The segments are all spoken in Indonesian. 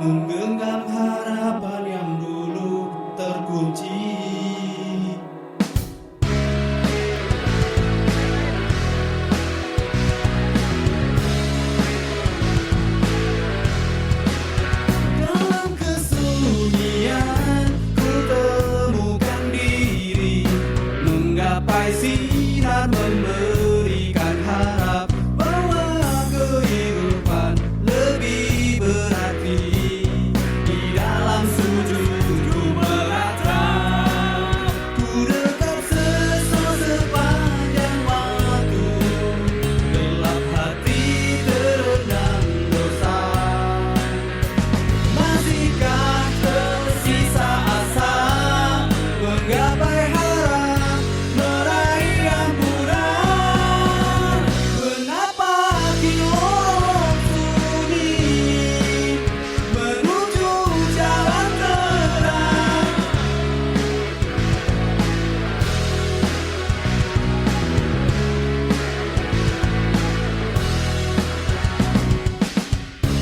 menggenggam harapan yang dulu terkunci. Dalam kesunyian ku temukan diri, menggapai sinar memberikan harap bahwa kehidupan lebih berarti. Di dalam sujudku meratap, ku dekat sesal sepanjang waktu, gelap hati terendam dosa. Masihkah tersisa asa menggapai harap, meraih ampunan? Kenapa kini lorong sunyi menuju jalan terang?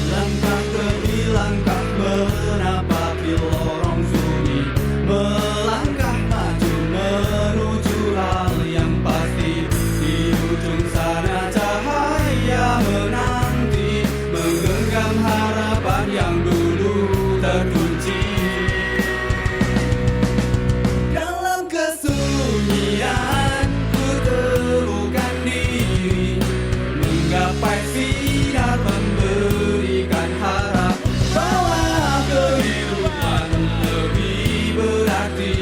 Langkah demi langkah menapaki lorong sunyi, melangkah maju menuju hal yang pasti. Di ujung sana cahaya menanti, menggenggam harapan yang dulu terkunci. Dalam kesunyian ku temukan diri, menggapai sinar memberikan harap bahwa kehidupan lebih berarti.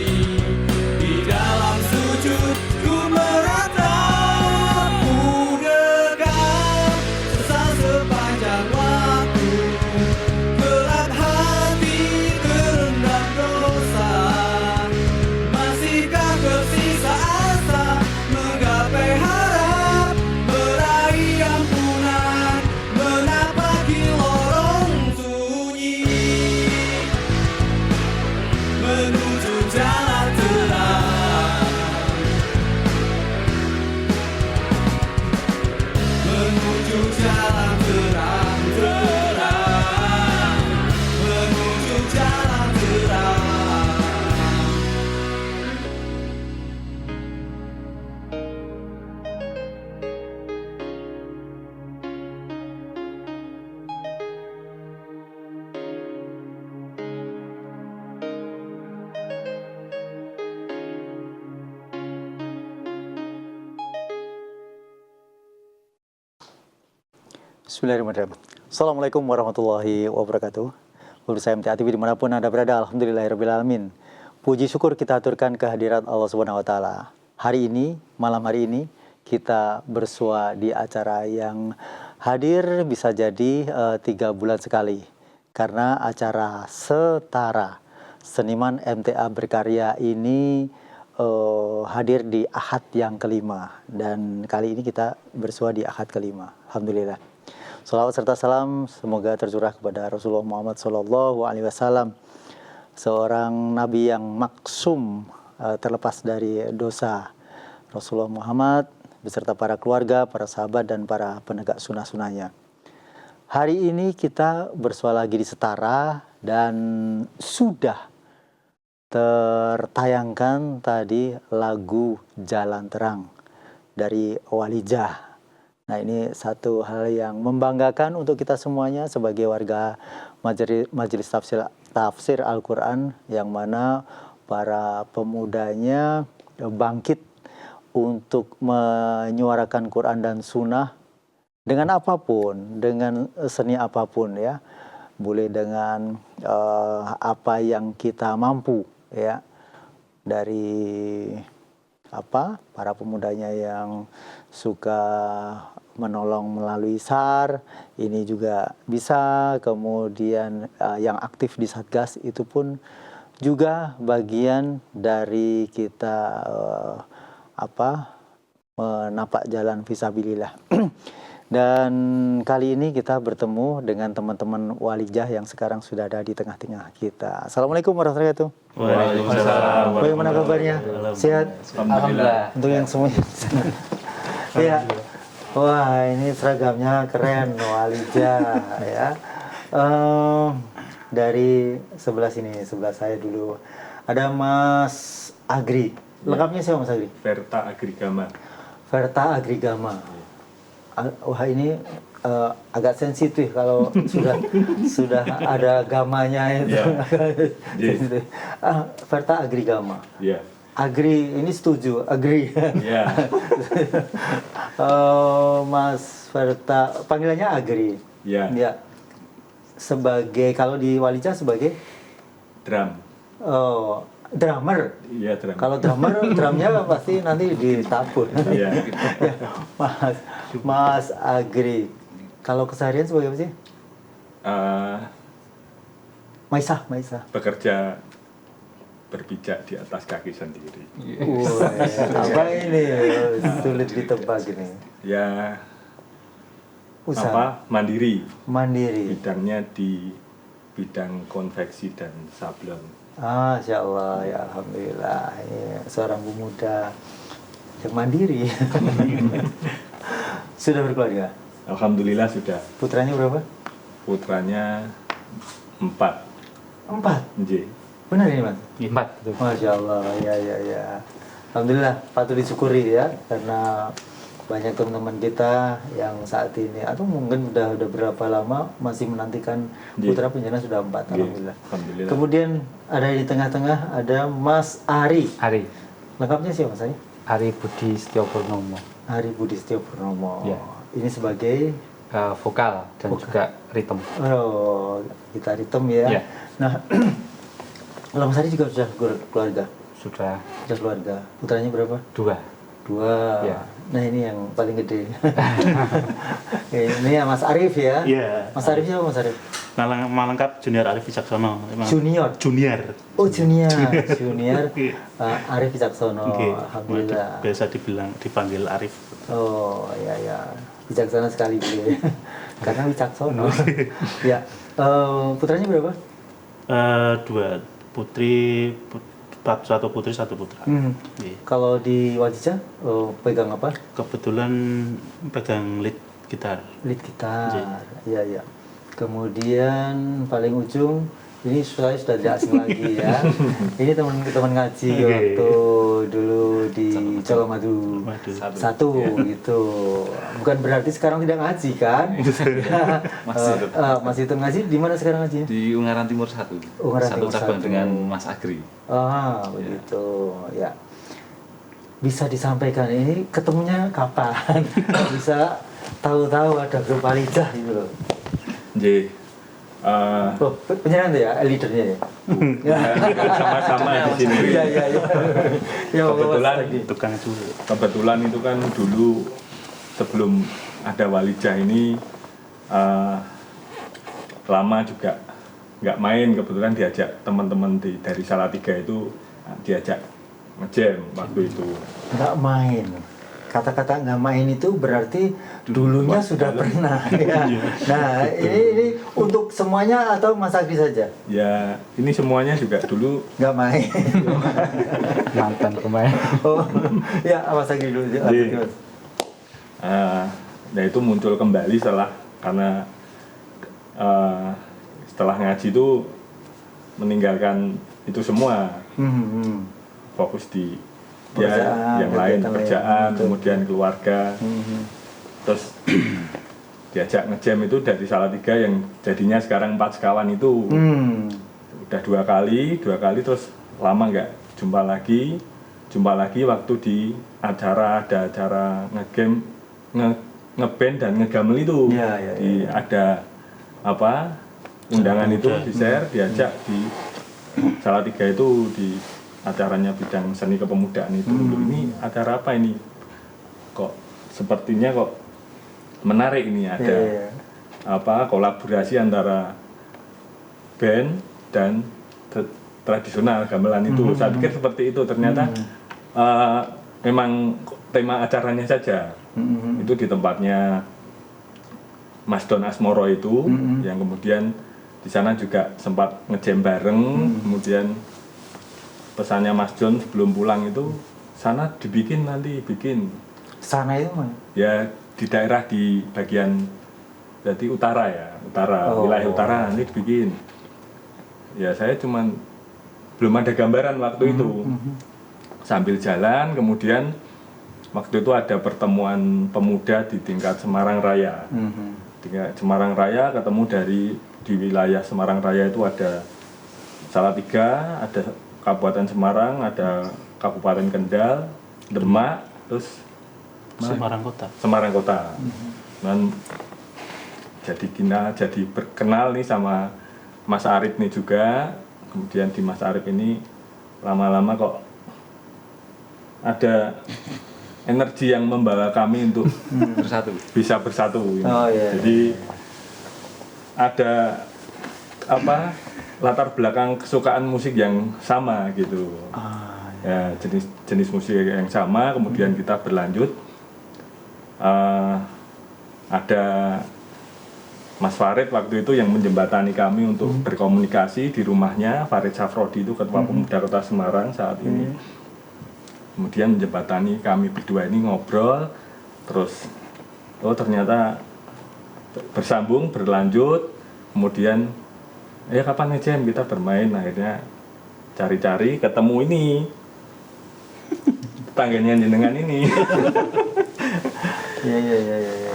Di dalam sujud ku meratap, ku dekat sesal sepanjang waktu, gelap hati terendam dosa. Masihkah tersisa asa menggapai harap, meraih ampunan, menapaki lorong sunyi menuju jalan terang, menuju jalan terang, terang, menuju jalan terang. Bismillahirrahmanirrahim. Assalamualaikum warahmatullahi wabarakatuh. Pemirsa MTA TV dimanapun Anda berada, alhamdulillahirrabbilalamin. Puji syukur kita aturkan kehadirat Allah Subhanahu wa Ta'ala. Hari ini, malam hari ini, kita bersua di acara yang hadir bisa jadi 3 bulan sekali. Karena acara Setara Seniman MTA Berkarya ini hadir di Ahad yang kelima. Dan kali ini kita bersua di Ahad kelima. Alhamdulillah. Salawat serta salam semoga tercurah kepada Rasulullah Muhammad SAW, seorang nabi yang maksum, terlepas dari dosa. Rasulullah Muhammad beserta para keluarga, para sahabat, dan para penegak sunnah-sunnahnya. Hari ini kita bersua lagi di Setara dan sudah tertayangkan tadi lagu Jalan Terang dari Walijah. Nah, ini satu hal yang membanggakan untuk kita semuanya sebagai warga Majelis Tafsir Al-Quran, yang mana para pemudanya bangkit untuk menyuarakan Quran dan Sunnah dengan apapun, dengan seni apapun ya. Boleh dengan apa yang kita mampu ya. Dari para pemudanya yang suka menolong melalui SAR, ini juga bisa. Kemudian yang aktif di Satgas itu pun juga bagian dari kita menapak jalan fisabilillah. Dan kali ini kita bertemu dengan teman-teman Walijah yang sekarang sudah ada di tengah-tengah kita. Assalamualaikum warahmatullahi wabarakatuh. Waalaikumsalam. Bagaimana kabarnya? Sehat? Alhamdulillah. Untuk yang semuanya. Iya. Wah, ini seragamnya keren, Walijah ya. dari sebelah sini, sebelah saya dulu. Ada Mas Agri. Lengkapnya siapa Mas Agri? Verta Agrigama. Verta Agrigama. Wah ini agak sensitif kalau sudah ada gamanya itu. Sensitif. Verta Agrigama. Iya. Agri ini setuju, agree. Iya. Mas Verta, panggilannya Agri. Iya. Ya. Sebagai kalau di Walija sebagai Drum. drummer. Iya, drum. Kalau drummer, drumnya pasti nanti ditabur. Iya. Ya, Mas Agri. Kalau keseharian sebagai apa sih? Maisah. Bekerja berpijak di atas kaki sendiri. Apa ini? Sulit ditebak ini. Ya, Usaha. mandiri. Mandiri. Bidangnya di bidang konveksi dan sablon. Masya Allah, ya Alhamdulillah. Ini seorang pemuda yang mandiri. Sudah berkeluarga? Alhamdulillah sudah. Putranya berapa? Putranya 4. 4? Nggih. Benar ini Mas? 4. Masya Allah, ya. Alhamdulillah, patut disyukuri ya, karena banyak teman-teman kita yang saat ini atau mungkin udah berapa lama masih menantikan putra penjana sudah 4. Alhamdulillah. Alhamdulillah. Kemudian ada di tengah-tengah ada Mas Ari. Ari Lengkapnya siapa saya? Ari Budi Setio Purnomo. Ari Budi Setio Purnomo. Ya. Ini sebagai Vokal dan juga ritme. gitar hitam ya. Ya. Nah, kalau Mas Ari juga sudah keluarga. Sudah Sudah keluarga. Putranya berapa? 2. Ya. Nah ini yang paling gede. Ini ya Mas Arif ya. Iya. Mas Arif siapa Mas Arif? Nama lengkap Junior Arif Wicaksono. Junior. Oh junior. Arif Wicaksono. Oke. Alhamdulillah. Biasa dipanggil Arif. Oh ya. Bijaksana sekali beliau. Karena Wicaksono. Ya. Putranya berapa? 2 putri, 1 putri 1 putra. Iya. Kalau di Walija pegang apa? Kebetulan pegang lead gitar. Lead gitar. Iya. Kemudian paling ujung ini saya sudah tidak asing lagi ya. Ini teman-teman ngaji waktu dulu di Colomadu satu gitu. Bukan berarti sekarang tidak ngaji kan? Masih tetap ngaji. Di mana sekarang ngaji? Di Ungaran Timur 1. Ungaran Satu Timur cabang 1. dengan Mas Agri. Begitu ya. Bisa disampaikan ini ketemunya kapan? Bisa tahu-tahu ada grup Walija gitu loh. Nggih. Penyanyi itu ya, leadernya ya? Sama-sama di sini. Iya. Ya, Kebetulan itu kan dulu sebelum ada Walija ini lama juga nggak main, kebetulan diajak teman-teman dari Salatiga itu diajak ngejam waktu itu. Nggak main. Kata-kata nggak main itu berarti dulunya sudah pernah ya. Nah ini untuk semuanya atau Mas Agri saja? Ya ini semuanya juga dulu Nggak main. Mantan pemain. Ya Mas Agri dulu. Nah itu muncul kembali karena setelah ngaji itu meninggalkan itu semua, fokus di yang lain, pekerjaan, kemudian keluarga. Terus diajak ngejam itu dari Salatiga yang jadinya sekarang 4 sekawan itu udah 2 kali terus lama nggak jumpa lagi waktu di ada acara ngegame ngeband dan ngegamel itu. Ada undangan itu di share, diajak di Salatiga itu di acaranya bidang seni kepemudaan itu. Ini acara apa ini? Kok sepertinya kok menarik ini, ada kolaborasi antara band dan tradisional gamelan itu. Saya pikir seperti itu, ternyata memang tema acaranya saja. Itu di tempatnya Mas Don Asmoro itu, yang kemudian di sana juga sempat ngejam bareng. Kemudian pesannya Mas John sebelum pulang itu sana bikin. Sana itu mana? Ya di daerah di bagian berarti utara, wilayah utara nanti dibikin. ya saya cuman belum ada gambaran waktu itu. Sambil jalan, kemudian waktu itu ada pertemuan pemuda di tingkat Semarang Raya. Tingkat Semarang Raya ketemu di wilayah Semarang Raya itu ada Salatiga, ada Kabupaten Semarang, ada Kabupaten Kendal, Demak, terus Semarang Kota. Semarang Kota. Dan jadi berkenal nih sama Mas Arif nih juga. Kemudian di Mas Arif ini lama-lama kok ada energi yang membawa kami untuk Bersatu. bisa bersatu. Oh, iya. Jadi ada apa latar belakang kesukaan musik yang sama gitu. Ya, jenis musik yang sama, kemudian kita berlanjut. Ada Mas Farid waktu itu yang menjembatani kami untuk berkomunikasi di rumahnya. Farid Safrodi itu Ketua Pemuda Kota Semarang saat ini. Kemudian menjembatani kami berdua ini ngobrol, terus ternyata bersambung, berlanjut. Kemudian kapan nih Jam kita bermain, akhirnya cari-cari ketemu ini tangganya jenengan ini. Iya.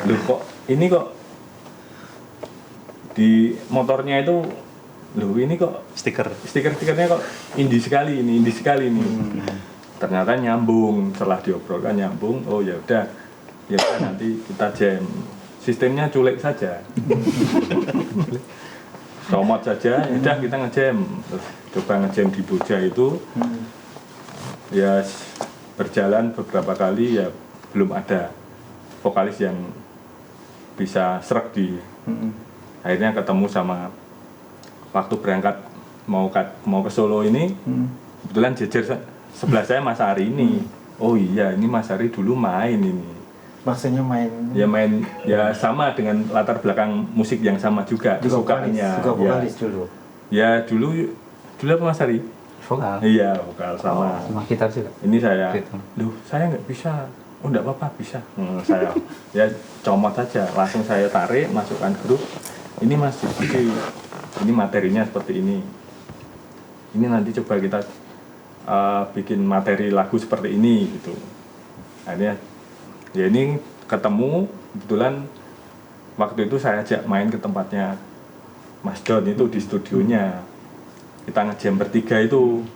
Loh kok ini kok di motornya itu, loh ini kok stiker-stikernya kok indie sekali ini. Ternyata nyambung, setelah diobrolkan nyambung. Oh ya udah nanti kita jam. Sistemnya culik saja. Comot saja, udah kita ngejam. Terus coba ngejam di Boja itu. Ya berjalan beberapa kali ya belum ada vokalis yang bisa sreg di. Akhirnya ketemu sama waktu berangkat mau ke Solo ini. Kebetulan jejer sebelah saya Mas Ari ini. Oh iya, ini Mas Ari dulu main ini. Maksudnya main Ya sama dengan latar belakang musik yang sama juga kesukaannya. Juga vokalis dulu. Ya dulu apa Mas Ari? Vokal. Iya, vokal sama. Sama gitar juga. Ini saya. Ritme. Loh, saya nggak bisa. Oh, enggak apa-apa, bisa. Saya ya comot saja, langsung saya tarik, masukkan grup. Ini Mas, ini materinya seperti ini. Ini nanti coba kita bikin materi lagu seperti ini gitu. Akhirnya ya ini ketemu, kebetulan waktu itu saya ajak main ke tempatnya Mas Don itu di studionya. Kita ngejam bertiga itu.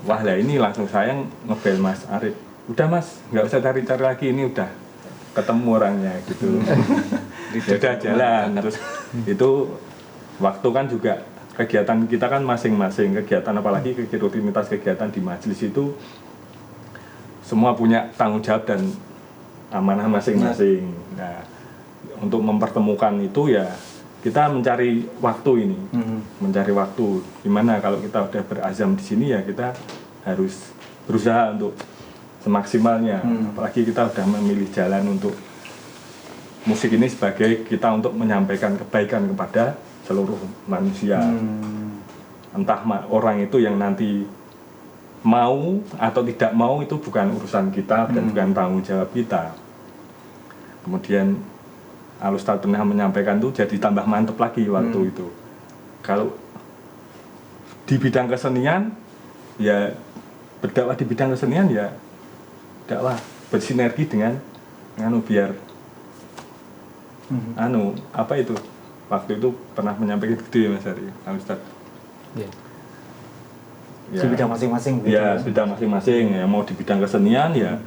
Wah lah ini langsung saya ngebel Mas Arif. Udah Mas, nggak usah cari-cari lagi, ini udah ketemu orangnya gitu. Ya udah jalan. Terus itu waktu kan juga kegiatan kita kan masing-masing, kegiatan apalagi rutinitas kegiatan di majelis itu semua punya tanggung jawab dan amanah masing-masing. Nah, untuk mempertemukan itu ya kita mencari waktu ini, mencari waktu. Gimana kalau kita udah berazam di sini ya kita harus berusaha untuk semaksimalnya. Apalagi kita udah memilih jalan untuk musik ini sebagai kita untuk menyampaikan kebaikan kepada seluruh manusia. Entah orang itu yang nanti mau atau tidak mau itu bukan urusan kita dan bukan tanggung jawab kita. Kemudian Al-Ustadz pernah menyampaikan itu jadi tambah mantep lagi waktu itu. Kalau di bidang kesenian ya berdakwah di bidang kesenian ya dakwah bersinergi dengan biar apa itu waktu itu pernah menyampaikan gitu ya Mas Ari, Al-Ustadz. Iya. Ya, Di bidang masing-masing gitu. Ya, bidang masing-masing ya, mau di bidang kesenian ya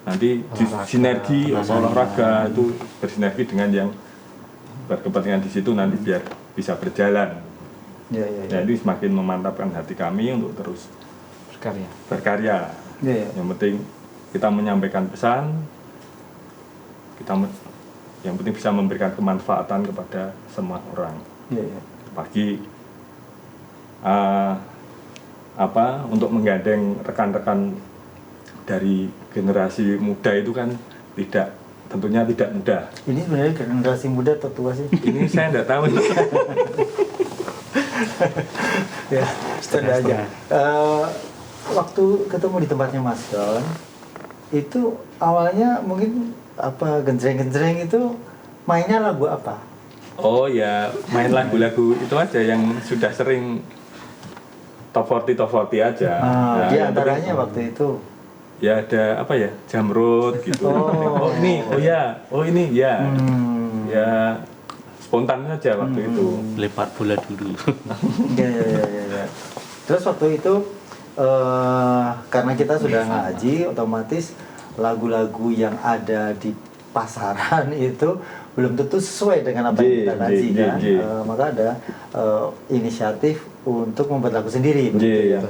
nanti sinergi olahraga itu bersinergi dengan yang berkepentingan di situ nanti biar bisa berjalan. Iya. Jadi semakin memantapkan hati kami untuk terus berkarya. Iya. Yang penting kita menyampaikan pesan, yang penting bisa memberikan kemanfaatan kepada semua orang. Iya. Bagi untuk menggandeng rekan-rekan dari generasi muda itu kan tentunya tidak mudah. Ini sebenarnya generasi muda atau tua sih? Ini saya tidak tahu. Ya, standar aja. Waktu ketemu di tempatnya Mas Don, itu awalnya mungkin genjreng-genjreng itu mainnya lagu apa? Oh ya, main lagu-lagu itu aja yang sudah sering top 40 aja. Di yang antaranya penting- waktu itu. ya ada apa ya, jamrut gitu. Oh. Oh ini ya. Hmm. Ya spontan saja waktu itu. Lempar bola dulu. Ya. Terus waktu itu karena kita sudah ngaji, otomatis lagu-lagu yang ada di pasaran itu belum tentu sesuai dengan apa yang kita ngaji kan. Maka ada inisiatif untuk membuat lagu sendiri. begitu ya.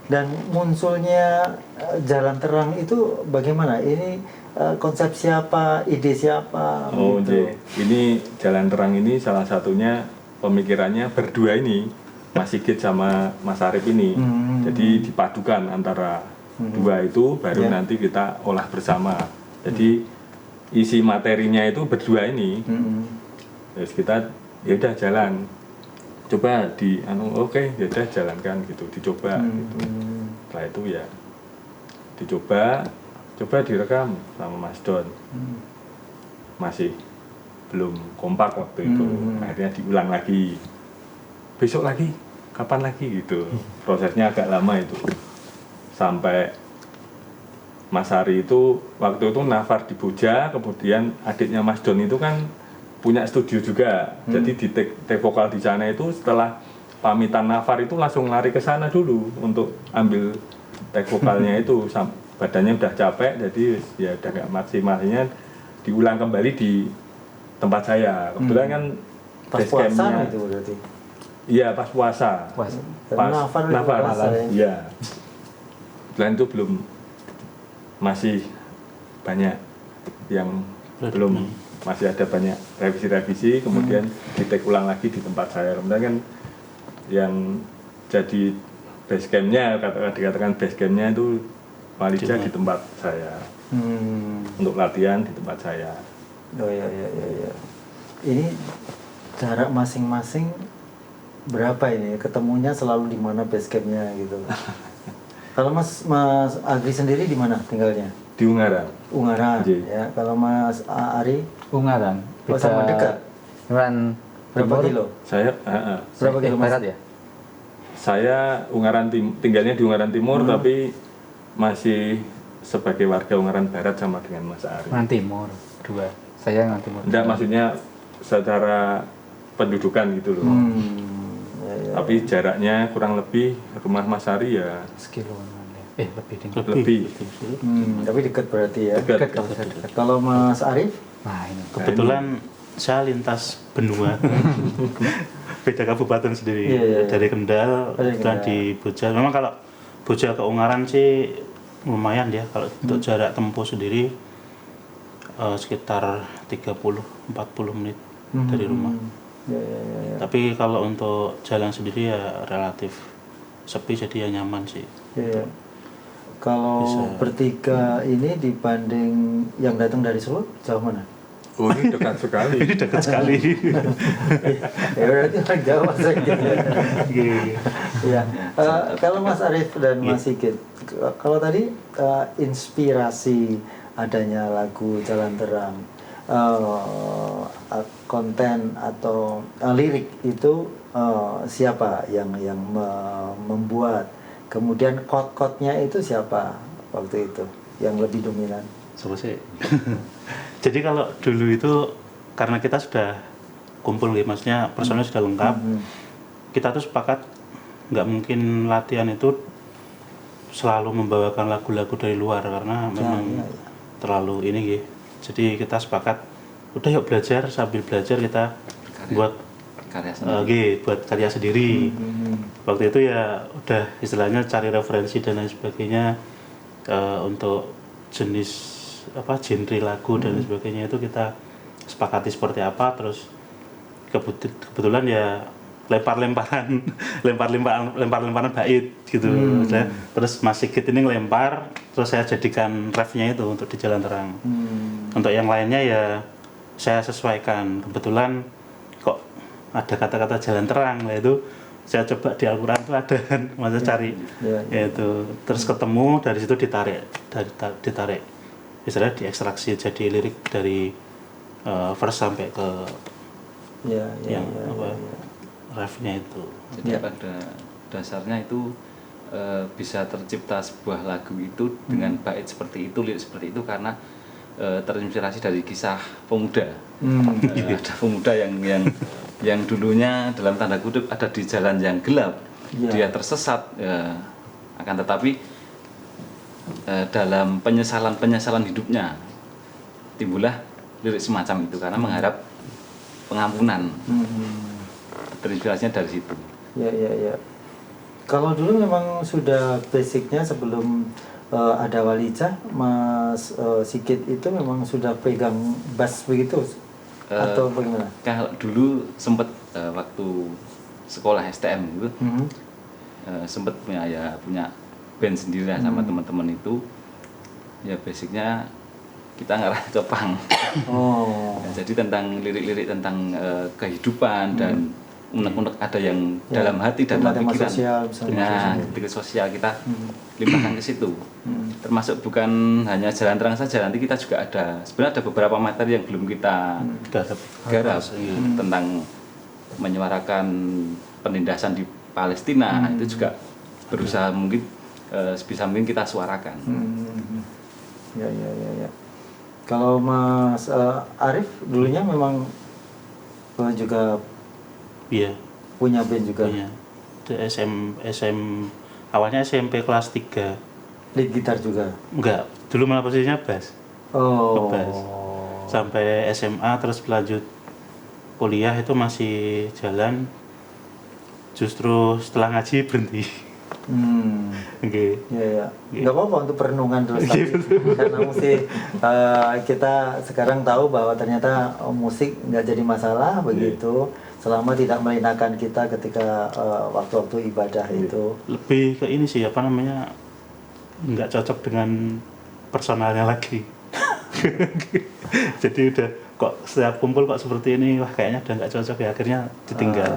Dan munculnya Jalan Terang itu bagaimana? Ini konsep siapa, ide siapa? Oh, gitu. ini Jalan Terang ini salah satunya pemikirannya berdua ini, Mas Sigit sama Mas Arif ini. Jadi dipadukan antara dua itu, baru nanti kita olah bersama. Jadi isi materinya itu berdua ini. Terus kita ya udah jalan, coba oke, ya udah jalankan gitu, dicoba gitu. Setelah itu ya coba direkam sama Mas Don. Masih belum kompak waktu itu. Akhirnya diulang lagi, besok lagi, kapan lagi gitu. Prosesnya agak lama itu, sampai Mas Ari itu waktu itu nafar di Boja, kemudian adiknya Mas Don itu kan punya studio juga. Jadi di take vokal di sana itu setelah pamitan nafar itu langsung lari ke sana dulu untuk ambil take vokalnya itu. Badannya udah capek, jadi ya udah nggak maksimalnya diulang kembali di tempat saya. Kebetulan kan Pas base puasa campnya- itu berarti. Iya, pas puasa. Karena nafar udah puasa ya. Iya. Kebetulan itu masih banyak yang belum, masih ada banyak revisi-revisi, kemudian di-take ulang lagi di tempat saya. Kemudian kan yang jadi base campnya, dikatakan base campnya itu Walija di tempat saya. Untuk latihan di tempat saya. Oh ya. Ini jarak masing-masing berapa ini? Ketemunya selalu di mana base campnya gitu. Kalau Mas Agri sendiri di mana tinggalnya? Di Ungaran. Ungaran. Iya. Ya. Kalau Mas Ari Ungaran. Oh, sama dekat. Ungaran berapa timur, kilo? Saya Berapa kilo Mas? barat ya? Saya Ungaran tinggalnya di Ungaran Timur, tapi masih sebagai warga Ungaran Barat sama dengan Mas Ari. Ungaran Timur 2. Saya Ungaran Timur. Enggak, maksudnya secara pendudukan gitu loh. Ya. Tapi jaraknya kurang lebih rumah Mas Ari ya Sekiloan ya. Lebih ding. lebih. Tapi dekat berarti ya. Dekat. Kalau Mas Arif? Nah, ini Kebetulan saya lintas benua. Beda kabupaten sendiri. Iya. Dari Kendal, Dari kebetulan Kendal. di Boja. Memang kalau Boja ke Ungaran sih lumayan ya. Kalau untuk jarak tempuh sendiri sekitar 30-40 menit dari rumah. Ya. Tapi kalau untuk jalan sendiri ya relatif sepi, jadi ya nyaman sih. Ya. Kalau Bisa. bertiga ini dibanding yang datang dari Solo, jauh mana? Oh, ini dekat sekali. Ini dekat sekali. Ya berarti orang Jawa saya gitu ya. Ya. Kalau Mas Arif dan Mas Sigit, kalau tadi inspirasi adanya lagu Jalan Terang, konten atau lirik itu siapa yang membuat? Kemudian chord-chordnya itu siapa waktu itu yang lebih dominan? Selesai. Jadi kalau dulu itu karena kita sudah kumpul ya, maksudnya personel sudah lengkap, kita tuh sepakat nggak mungkin latihan itu selalu membawakan lagu-lagu dari luar karena memang terlalu ini gitu. Jadi kita sepakat udah yuk belajar, sambil belajar kita buat karya sendiri. buat karya sendiri. Waktu itu ya udah istilahnya cari referensi dan lain sebagainya untuk jenis genre lagu dan lain sebagainya itu kita sepakati seperti apa. Terus kebetulan ya lempar-lemparan bait gitu. Terus Mas Sigit ini ngelempar, terus saya jadikan refnya itu untuk di Jalan Terang. Untuk yang lainnya ya saya sesuaikan. Kebetulan kok ada kata-kata Jalan Terang, itu saya coba di Al-Quran itu ada kan, masa cari yaitu terus ketemu, dari situ ditarik istilahnya diekstraksi jadi lirik dari verse sampai ke refnya itu. Jadi pada dasarnya itu bisa tercipta sebuah lagu itu dengan bait seperti itu, lirik seperti itu karena terinspirasi dari kisah pemuda. Ada pemuda yang dulunya dalam tanda kutip ada di jalan yang gelap, dia tersesat, akan tetapi dalam penyesalan hidupnya timbullah lirik semacam itu karena mengharap pengampunan. Terinspirasinya dari situ. Ya. Kalau dulu memang sudah basicnya sebelum ada Walijah, Mas Sigit itu memang sudah pegang bass begitu atau bagaimana? Kalau dulu sempat waktu sekolah STM gitu, sempat punya band sendiri lah sama teman-teman itu. Ya basicnya kita ngarah ke punk. Ya, jadi tentang lirik-lirik tentang kehidupan dan unek-unek ada yang dalam hati dan dalam pikiran. Kritik sosial kita limpahkan ke situ. Termasuk bukan hanya jalan terang saja, nanti kita juga sebenarnya ada beberapa materi yang belum kita garap tentang menyuarakan penindasan di Palestina. Itu juga berusaha mungkin sebisa mungkin kita suarakan. Ya. Kalau Mas Arif dulunya memang juga punya band juga. Punya. Awalnya SMP kelas 3. Lead gitar juga? Enggak, dulu malah posisinya bass. Bass. Sampai SMA terus berlanjut kuliah itu masih jalan. Justru setelah ngaji berhenti. Ya. Nggak apa-apa untuk perenungan terus karena musik kita sekarang tahu bahwa ternyata musik nggak jadi masalah begitu selama tidak melinakan kita ketika waktu-waktu ibadah itu. Lebih ke ini sih nggak cocok dengan personalnya lagi. Jadi udah kok setiap kumpul kok seperti ini, wah kayaknya udah nggak cocok ya, akhirnya ditinggal.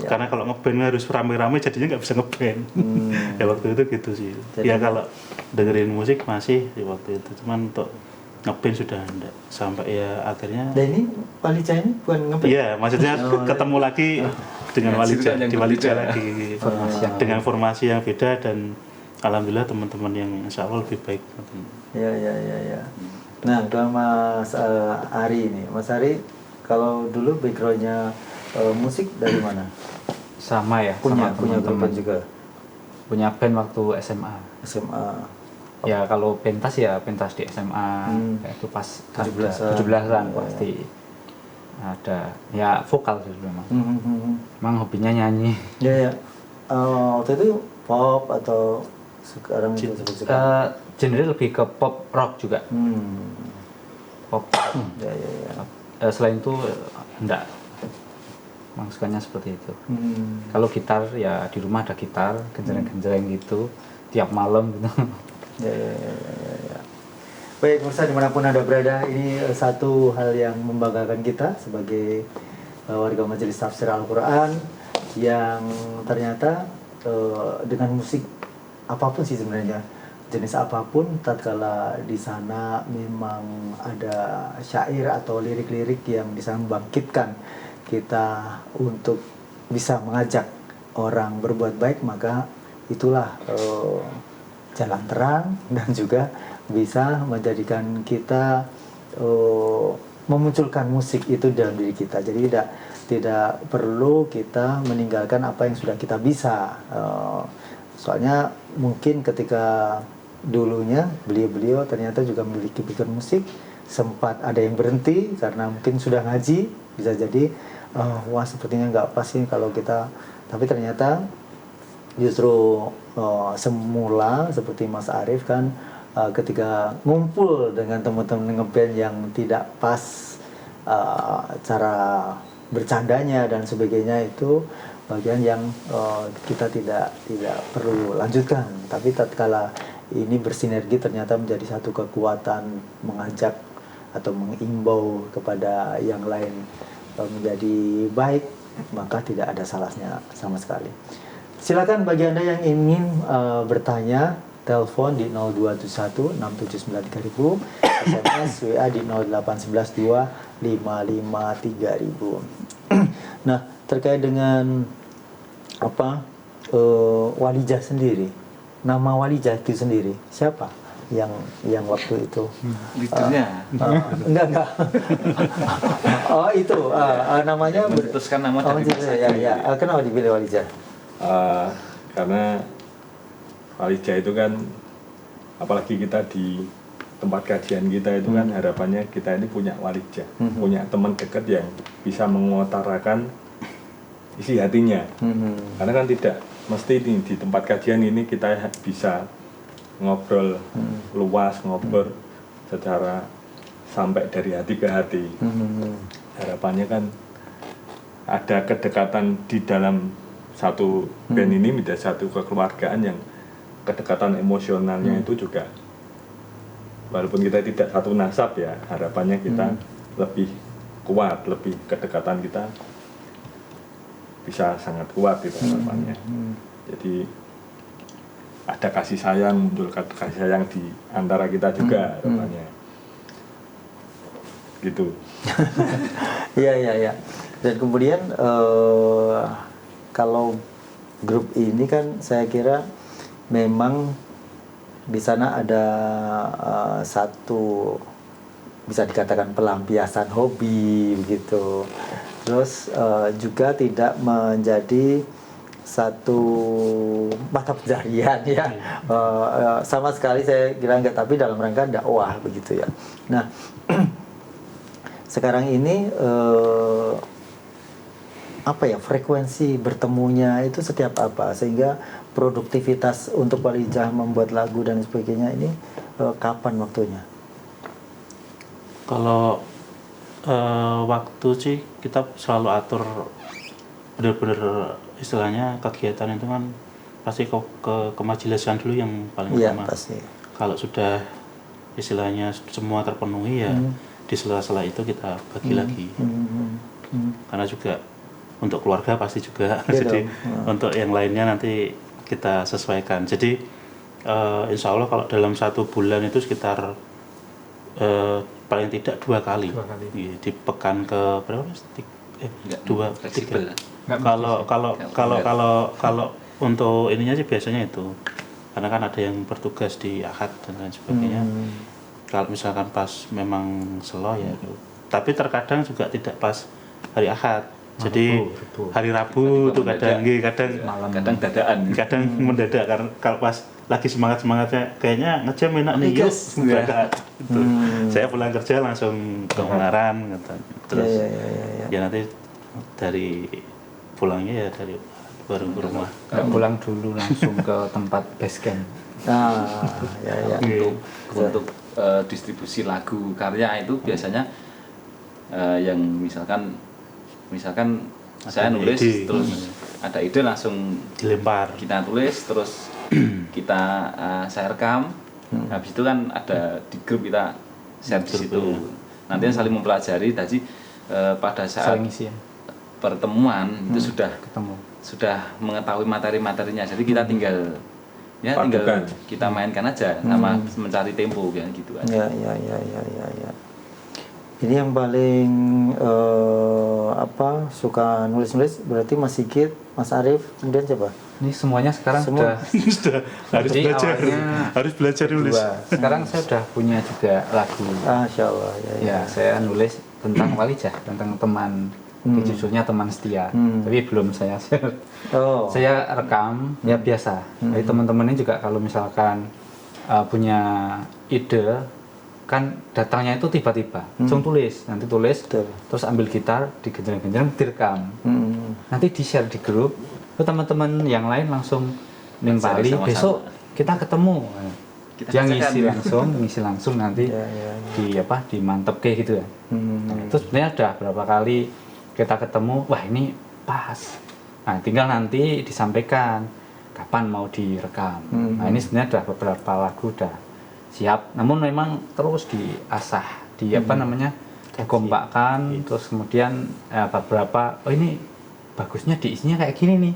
Karena kalau ngeband harus rame-rame jadinya nggak bisa ngeband. Ya waktu itu gitu sih. Jadi, ya kalau dengerin musik masih di waktu itu, cuman untuk ngeband sudah enggak. Sampai ya akhirnya. Dan ini Walijah ini bukan ngeband? Iya, maksudnya ketemu lagi dengan Walijah, di Walijah lagi dengan formasi yang beda dan alhamdulillah teman-teman yang insya Allah lebih baik. Ya. Nah, kalau Mas Ari ini, Mas Ari kalau dulu backgroundnya musik dari mana? Sama ya, Punya teman juga. Punya band waktu SMA. Ya kalau pentas ya pentas di SMA, kayak itu pas 17-an pasti ada. Ya vokal sih memang. Memang hobinya nyanyi. Ya. Waktu itu pop atau sekarang itu genre lebih ke pop rock juga. Pop. Ya. Selain itu enggak. Memang sukanya seperti itu. Kalau gitar ya di rumah ada gitar, genjreng-genjreng gitu tiap malam gitu. Ya. Baik, pemirsa dimanapun Anda berada, ini satu hal yang membanggakan kita sebagai warga Majelis Tafsir Al-Quran yang ternyata dengan musik apapun sih sebenarnya, jenis apapun, tatkala di sana memang ada syair atau lirik-lirik yang bisa membangkitkan kita untuk bisa mengajak orang berbuat baik, maka itulah jalan terang dan juga bisa menjadikan kita memunculkan musik itu dalam diri kita. Jadi tidak perlu kita meninggalkan apa yang sudah kita bisa. Soalnya mungkin ketika dulunya beliau ternyata juga memiliki pikiran musik, sempat ada yang berhenti karena mungkin sudah ngaji, bisa jadi wah sepertinya nggak pas sih kalau kita, tapi ternyata justru semula seperti Mas Arif kan ketika ngumpul dengan teman-teman ngeband yang tidak pas cara bercandanya dan sebagainya, itu bagian yang kita tidak perlu lanjutkan. Tapi tatkala ini bersinergi ternyata menjadi satu kekuatan mengajak atau mengimbau kepada yang lain menjadi baik, maka tidak ada salahnya sama sekali. Silakan bagi Anda yang ingin bertanya, telepon di 0271 679 3000, SMS WA di 0811 255 3000. Nah, terkait dengan Walijah sendiri, nama Walijah itu sendiri siapa yang waktu itu Leadernya enggak oh itu namanya memutuskan nama dari masa ya. Kenapa dipilih Walijah? Karena Walijah itu kan, apalagi kita di tempat kajian kita itu kan harapannya kita ini punya walijah, punya teman dekat yang bisa mengutarakan isi hatinya. Karena kan tidak mesti di tempat kajian ini kita bisa ngobrol luas, ngobrol secara sampai dari hati ke hati. Harapannya kan ada kedekatan di dalam satu band ini, menjadi satu kekeluargaan yang kedekatan emosionalnya itu juga, walaupun kita tidak satu nasab ya, harapannya kita lebih kuat, lebih kedekatan kita bisa sangat kuat itu harapannya. Jadi ada kasih sayang, muncul kasih sayang di antara kita juga harapannya. Gitu. Iya. Dan kemudian kalau grup ini kan saya kira memang di sana ada satu bisa dikatakan pelampiasan hobi begitu. Terus juga tidak menjadi satu mata pencarian ya. Sama sekali saya kira enggak, tapi dalam rangka dakwah begitu ya. Nah, sekarang ini apa ya, frekuensi bertemunya itu setiap apa, sehingga produktivitas untuk Walijah membuat lagu dan sebagainya ini kapan waktunya? Kalau waktu sih kita selalu atur benar-benar, istilahnya kegiatan itu kan pasti ke majelisan dulu yang paling utama. Pasti. Kalau sudah istilahnya semua terpenuhi ya di sela-sela itu kita bagi lagi. Karena juga untuk keluarga pasti juga, jadi untuk yang lainnya nanti kita sesuaikan. Jadi insya Allah kalau dalam 1 bulan itu sekitar paling tidak 2 kali. Di pekan ke berapa? 2-3. Kalau untuk ininya sih biasanya itu, karena kan ada yang bertugas di Ahad dan lain sebagainya. Kalau misalkan pas memang slow ya, tapi terkadang juga tidak pas hari Ahad. Jadi hari Rabu tuh kadang dadaan, kadang mendadak, karena kalau pas lagi semangatnya kayaknya ngejam enak nih, yuk berangkat. Gitu. Saya pulang kerja langsung ke Ungaran, gitu. Terus ya nanti dari pulangnya ya dari baru ke rumah. Nggak pulang dulu langsung ke tempat base camp. Untuk distribusi lagu karya itu biasanya yang misalkan saya nulis ide. Terus ada ide langsung Dilempar. kita tulis, terus kita saya rekam. Habis itu kan ada di grup kita share di situ. Nanti saling mempelajari. Tadi pada saat Saling isi ya. pertemuan itu Ketemu. sudah mengetahui materi-materinya. Jadi kita tinggal Padukan. kita mainkan aja sama mencari tempo kan gitu aja. Ya. Ini yang paling suka nulis-nulis berarti Mas Sigit, Mas Arif, kemudian siapa? Ini semuanya sekarang Semua. sudah Harus Jadi belajar nulis. Sekarang saya sudah punya juga lagu. Masya Allah. Ya, saya nulis tentang Walijah, tentang teman, jujurnya teman setia. Tapi belum saya share. Saya rekam, ya biasa. Jadi teman-teman ini juga kalau misalkan punya ide, kan datangnya itu tiba-tiba. Langsung tulis, nanti tulis, terus ambil gitar, digenjreng-genjreng, direkam. Nanti di-share di grup, terus teman-teman yang lain langsung nimpali, sama-sama. besok kita ketemu. Dia kerjakan. ngisi langsung nanti dimantep kayak gitu ya. Terus sebenarnya udah berapa kali kita ketemu, wah ini pas. Nah, tinggal nanti disampaikan kapan mau direkam. Nah, ini sebenarnya udah beberapa lagu udah siap. Namun memang terus diasah, dikompakkan, terus kemudian beberapa ini bagusnya diisinya kayak gini nih.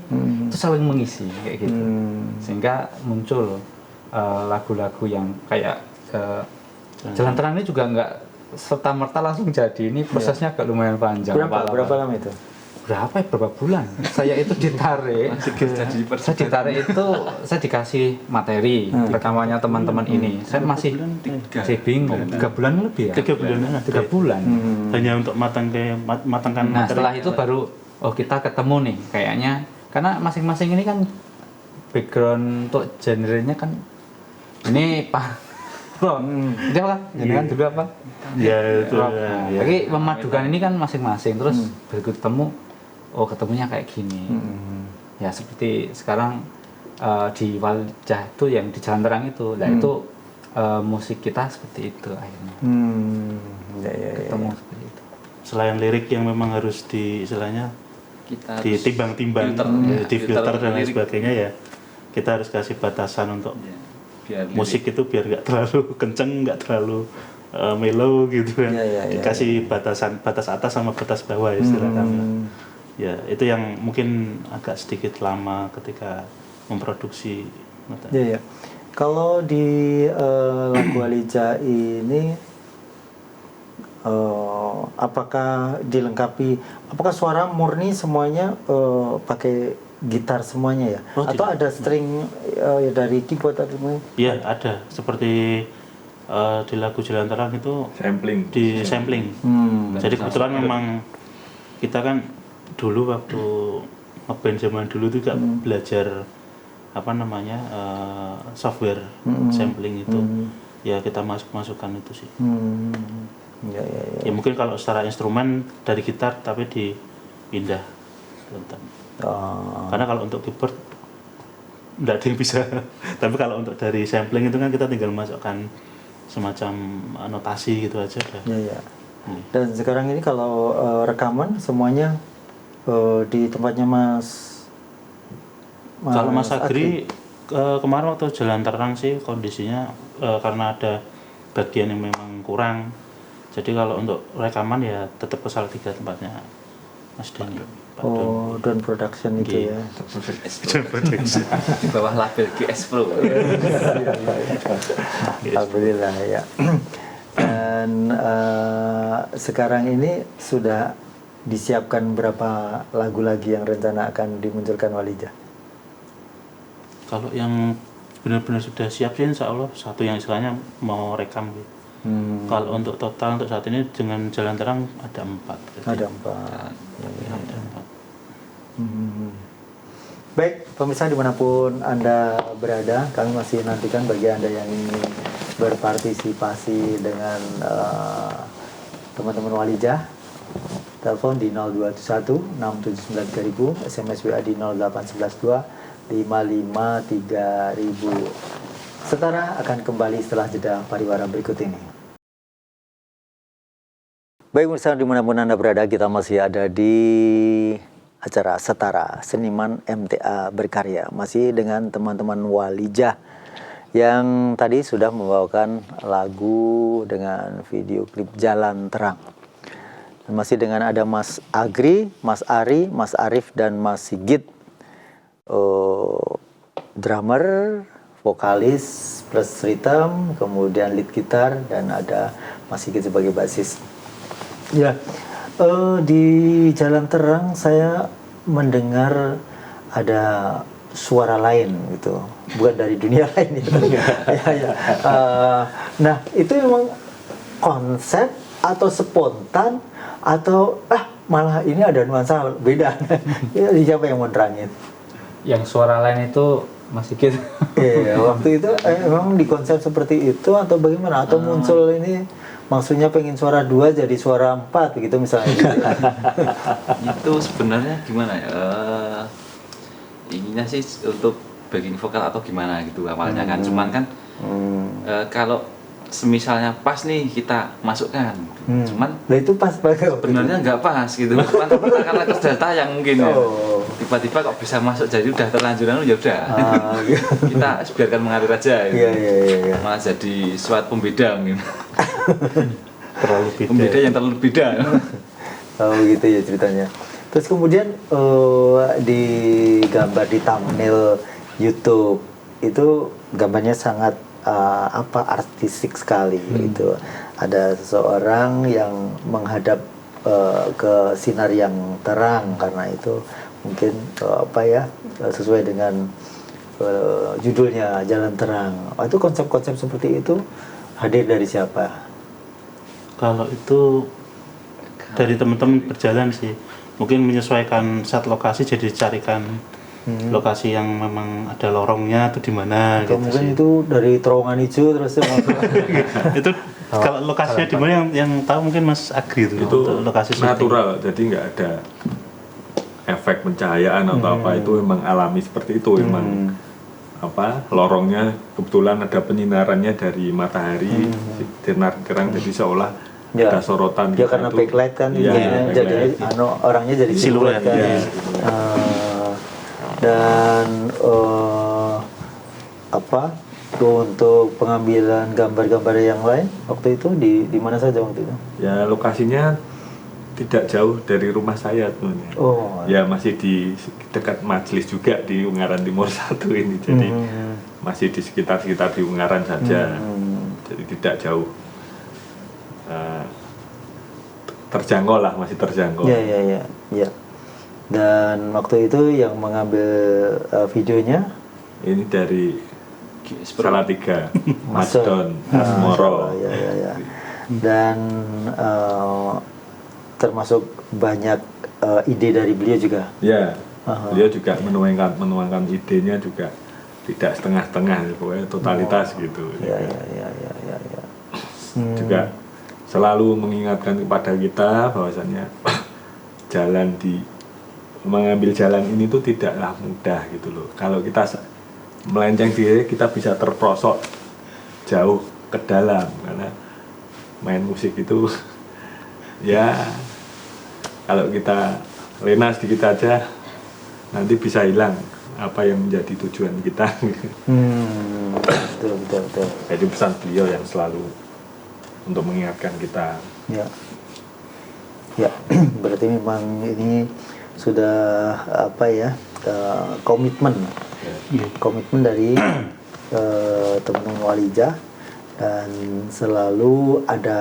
Terus saling mengisi kayak gitu. Sehingga muncul lagu-lagu yang kayak Jalan Terang ini juga nggak serta-merta langsung jadi. Ini prosesnya agak lumayan panjang. Berapa lama itu? berapa bulan saya itu ditarik. Saya ditarik itu saya dikasih materi rekamannya teman-teman ini. Saya masih bingung 3 bulan lebih ya. 3 bulan. 3 bulan. Hanya untuk matangkan Nah, materi. setelah itu baru kita ketemu nih kayaknya, karena masing-masing ini kan background untuk genrenya kan ini Pak Rock. Itu apa? Jangan dulu apa? Ya itu. Rock. Ya, Nah, ya. Tapi memadukan ini kan masing-masing. Terus begitu ketemu, ketemunya kayak gini. Ya seperti sekarang di Walijah itu yang di Jalan Terang itu, nah itu musik kita seperti itu akhirnya. Ketemu seperti itu. Selain lirik yang memang harus istilahnya Kita harus ditimbang-timbang, di filter dan lain lirik. sebagainya ya. Kita harus kasih batasan untuk Ya, biar musik itu biar nggak terlalu kenceng, nggak terlalu mellow gitu kan. Dikasih batas atas sama batas bawah istilahnya. Ya itu yang mungkin agak sedikit lama ketika memproduksi. Iya, ya. Kalau di lagu Walijah ini apakah suara murni semuanya pakai gitar semuanya ya? Atau tidak. ada string dari keyboard atau gimana? Iya ada, seperti di lagu Jalan Terang itu Sampling. di sampling. Jadi kebetulan memang kita kan dulu waktu ngeband zaman dulu itu juga belajar software sampling itu. Ya kita masukkan itu sih. Ya. Ya mungkin kalau secara instrumen dari gitar tapi dipindah. Karena kalau untuk keyboard nggak ada yang bisa. Tapi kalau untuk dari sampling itu kan kita tinggal masukkan semacam notasi gitu aja udah. Iya. Dan sekarang ini kalau rekaman semuanya di tempatnya Kalau Mas Agri kemarin waktu Jalan Terang sih kondisinya karena ada bagian yang memang kurang. Jadi kalau untuk rekaman ya tetap ke Salatiga tempatnya Mas Denny. Don Production itu ya. di bawah label GS Pro. Alhamdulillah ya. Dan sekarang ini sudah disiapkan berapa lagu lagi yang rencana akan dimunculkan Walijah? Kalau yang benar-benar sudah siap sih insya Allah satu yang istilahnya mau rekam gitu. Kalau untuk total untuk saat ini dengan Jalan Terang ada 4. Ada 4. Ada 4. Baik, pemirsa dimanapun Anda berada, kami masih nantikan bagi Anda yang ingin berpartisipasi dengan teman-teman Walijah. Telepon di 0271 679 3000, SMS WA di 0812 553 3000. Setara akan kembali setelah jeda pariwara berikut ini. Baik pemirsa dimanapun Anda berada, kita masih ada di acara Setara Seniman MTA Berkarya. Masih dengan teman-teman Walijah yang tadi sudah membawakan lagu dengan video klip Jalan Terang. Dan masih dengan ada Mas Agri, Mas Ari, Mas Arif, dan Mas Sigit. Drummer, vokalis, plus rhythm, kemudian lead gitar, dan ada Mas Sigit sebagai bassist. Ya, di Jalan Terang saya mendengar ada suara lain gitu, bukan dari dunia lain ya. Nah, itu memang konsep atau spontan atau malah ini ada nuansa beda. Siapa yang mau nerangin? Yang suara lain itu Mas Sigit. Iya, waktu itu emang di konsep seperti itu atau bagaimana? Atau muncul ini maksudnya pengen suara 2 jadi suara 4 begitu misalnya. Itu sebenarnya gimana ya? Ininya sih untuk backing vokal atau gimana gitu awalnya kan. Cuman kan kalau semisalnya pas nih kita masukkan. Cuman Nah itu pas banget. sebenarnya nggak pas gitu. Cuman karena data yang mungkin ya. Tiba-tiba kok bisa masuk jadi udah terlanjuran ya udah. Kita biarkan mengalir aja gitu. Iya. Malah jadi suatu pembeda mungkin. Terlalu beda. Pembeda yang terlalu beda. Oh gitu ya ceritanya. Terus kemudian di gambar di thumbnail YouTube itu gambarnya sangat artistik sekali gitu. Ada seseorang yang menghadap ke sinar yang terang, karena itu mungkin sesuai dengan judulnya Jalan Terang. Itu konsep-konsep seperti itu hadir dari siapa? Kalau itu dari teman-teman berjalan sih, mungkin menyesuaikan set lokasi, jadi carikan lokasi yang memang ada lorongnya itu di mana Atau gitu mungkin sih. itu dari terowongan hijau terus masuk. Itu kalau lokasinya di mana yang tahu mungkin Mas Agri itu untuk lokasi syuting. natural, jadi nggak ada efek pencahayaan atau apa, itu memang alami seperti itu. Memang lorongnya kebetulan ada penyinarannya dari matahari, sinar terang, jadi seolah ada sorotan Ya kita karena itu. backlight kan, Iya, jadi backlight. orangnya jadi siluet Siluet, kan. iya. Dan untuk pengambilan gambar-gambar yang lain waktu itu di mana saja waktu itu? Ya lokasinya tidak jauh dari rumah saya sebenarnya. Oh. Ya masih di dekat majelis juga di Ungaran Timur 1 ini. Jadi masih di sekitar di Ungaran saja. Jadi tidak jauh. Terjangkau lah, masih terjangkau. Ya. Dan waktu itu yang mengambil videonya Ini dari Salatiga, Mas Masdon, Asmoro. Ya. Dan termasuk banyak ide dari beliau juga. Ya, beliau juga menuangkan idenya juga tidak setengah-setengah, pokoknya totalitas gitu. Ya. Juga selalu mengingatkan kepada kita bahwasannya mengambil jalan ini tuh tidaklah mudah gitu loh. Kalau kita melenceng diri, kita bisa terperosok jauh ke dalam, karena main musik itu ya kalau kita lena sedikit aja nanti bisa hilang apa yang menjadi tujuan kita. Betul. Jadi pesan beliau yang selalu untuk mengingatkan kita. Ya, berarti memang ini sudah komitmen dari teman-teman Walijah, dan selalu ada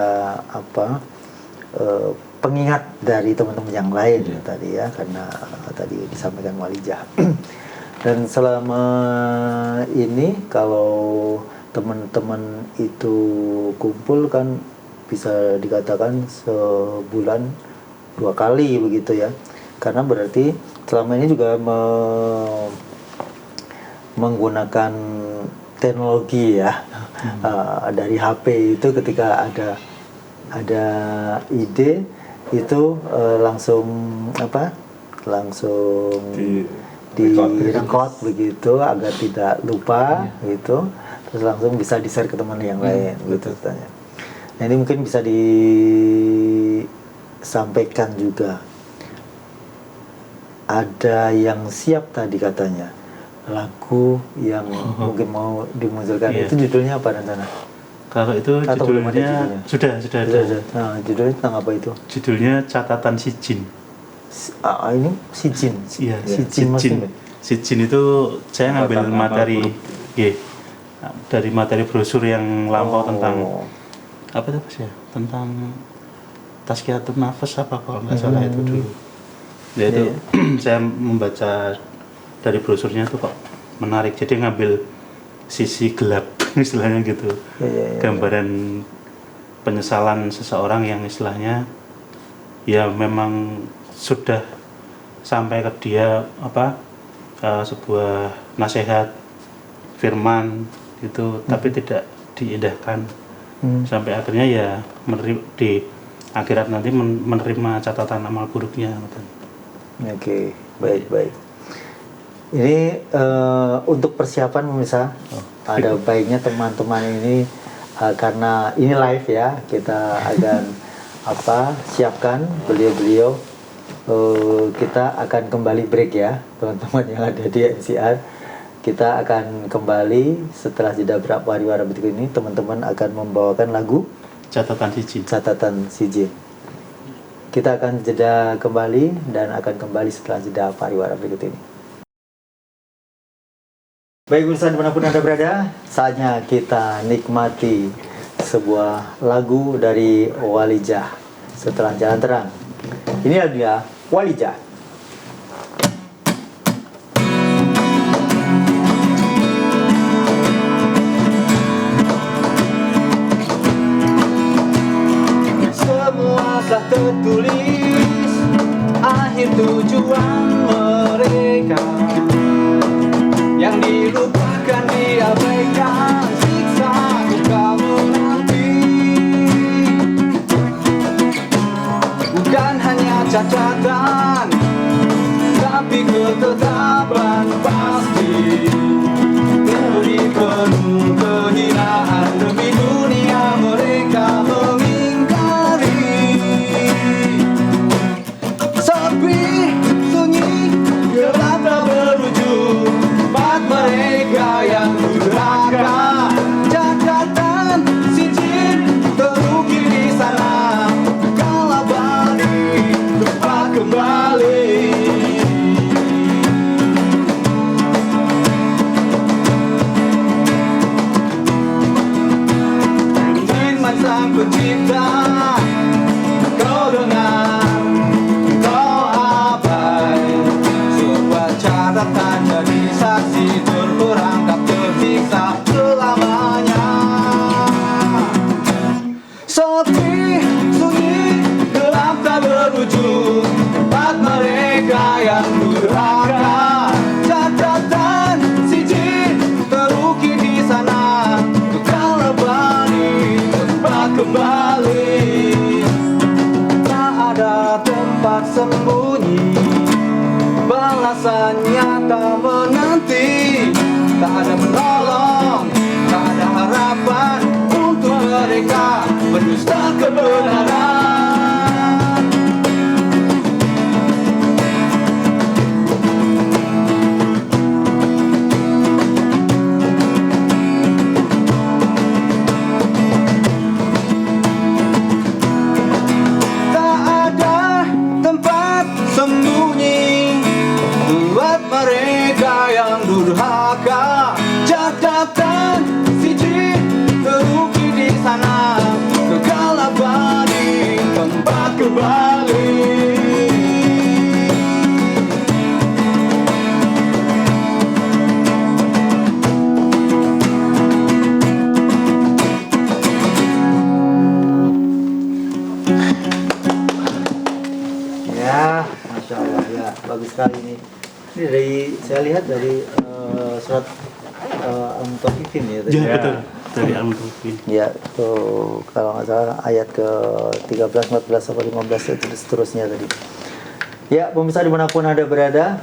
pengingat dari teman-teman yang lain tadi ya, karena tadi disampaikan Walijah. Dan selama ini kalau teman-teman itu kumpul kan bisa dikatakan sebulan 2 kali begitu ya, karena berarti selama ini juga menggunakan teknologi ya. Dari HP itu ketika ada ide itu langsung di record begitu agar tidak lupa gitu, terus langsung bisa di-share ke teman yang lain gitu katanya. Nah, ini mungkin bisa disampaikan juga, ada yang siap tadi katanya lagu yang mungkin mau dimunculkan. Itu judulnya apa rencana? Kalau itu Atau belum ada judulnya sudah ada. Nah, judulnya tentang apa itu? Judulnya Catatan Si Jin. Ini Si Jin. Iya, Si Jin maksudnya. Si Jin itu saya ngambil materi dari materi brosur yang lampau tentang apa itu Mas ya? Tentang Tazkiyatun Nafas apa kalau nggak salah itu dulu. Ya itu saya membaca dari brosurnya itu kok menarik, jadi ngambil sisi gelap istilahnya gitu. Gambaran penyesalan seseorang yang istilahnya ya memang sudah sampai ke dia sebuah nasihat firman itu tapi tidak diindahkan sampai akhirnya ya di akhirat nanti menerima catatan amal buruknya. Oke, baik. Ini untuk persiapan pemirsa, ada baiknya teman-teman ini karena ini live ya, kita akan siapkan beliau-beliau. Kita akan kembali break ya teman-teman yang ada di NCR. Kita akan kembali setelah jeda berapa hari berikut ini. Teman-teman akan membawakan lagu Catatan Si Jin. Kita akan jeda kembali dan akan kembali setelah jeda pariwara berikut ini. Baik pemirsa dimanapun Anda berada, saatnya kita nikmati sebuah lagu dari Walijah setelah Jalan Terang. Ini adalah Walijah. Semua telah tertulis, akhir tujuan mereka yang dilupakan, diabaikan, siksa kamu nanti. Bukan hanya catatan, tapi ketetapan pasti. Beri penuh kehinaan demi dunia mereka mengingkari. Sepi, sunyi, gelap tak berujung, tempat mereka yang durhaka. Catatan sijil terukir di sana, kala balik tempat kembali. Firman Sang Pencipta, kau dengar, kau abai. Sebuah catatan jadi saksi terperangkap tersiksa selamanya. Sepi, sunyi, gelap tak berujung, tempat mereka yang durhaka. Catatan sijil terukir di sana, kala balik tempat kembali. Tak ada tempat sembunyi, balasan nyata menanti. Tak ada menolong, tak ada harapan untuk mereka berdusta kebenaran. Tak ada tempat sembunyi buat mereka yang durhaka. Catatan sijil terukir di sana, kekal abadi tempat kembali. Ya, Masya Allah ya, bagus sekali ini. Ini dari, saya lihat dari surat Al-Mutaffifin ya tadi. Ya, betul. Dari Al-Mutaffifin. Ya, tuh kalau nggak salah ayat ke 13, 14, sampai 15 itu seterusnya tadi. Ya, pemirsa dimanapun Anda berada,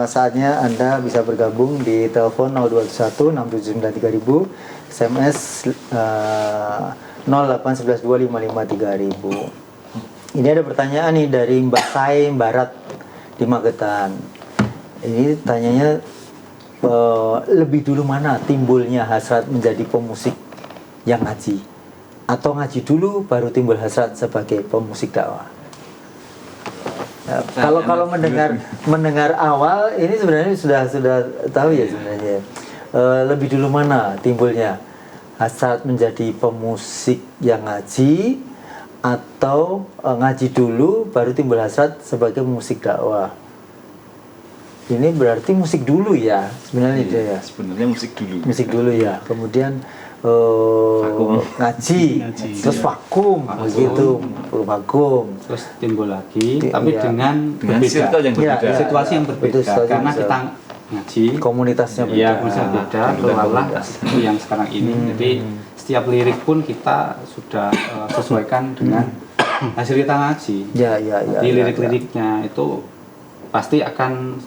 saatnya Anda bisa bergabung di telepon 021 6793000, SMS 08112553.000. Ini ada pertanyaan nih dari Mbak Sai Barat di Magetan. Ini tanyanya, lebih dulu mana timbulnya hasrat menjadi pemusik yang ngaji, atau ngaji dulu baru timbul hasrat sebagai pemusik dakwah? Ya, kalau mendengar awal ini sebenarnya sudah tahu ya sebenarnya. Lebih dulu mana timbulnya hasrat menjadi pemusik yang ngaji, atau ngaji dulu baru timbul hasrat sebagai pemusik dakwah? Ini berarti musik dulu ya sebenarnya dia ya. Sebenarnya musik dulu. Musik dulu ya, kemudian ngaji, terus vakum, begitu, vakum, Terus timbul lagi, Iya. tapi dengan berbeda. circle yang Iya, berbeda. Situasi yang berbeda. Betul, situasi Karena yang kita ngaji, komunitasnya iya beda. bisa beda, keluarlah seperti yang sekarang ini. Jadi setiap lirik pun kita sudah sesuaikan dengan hasil kita ngaji. Ya. Jadi lirik-liriknya itu pasti akan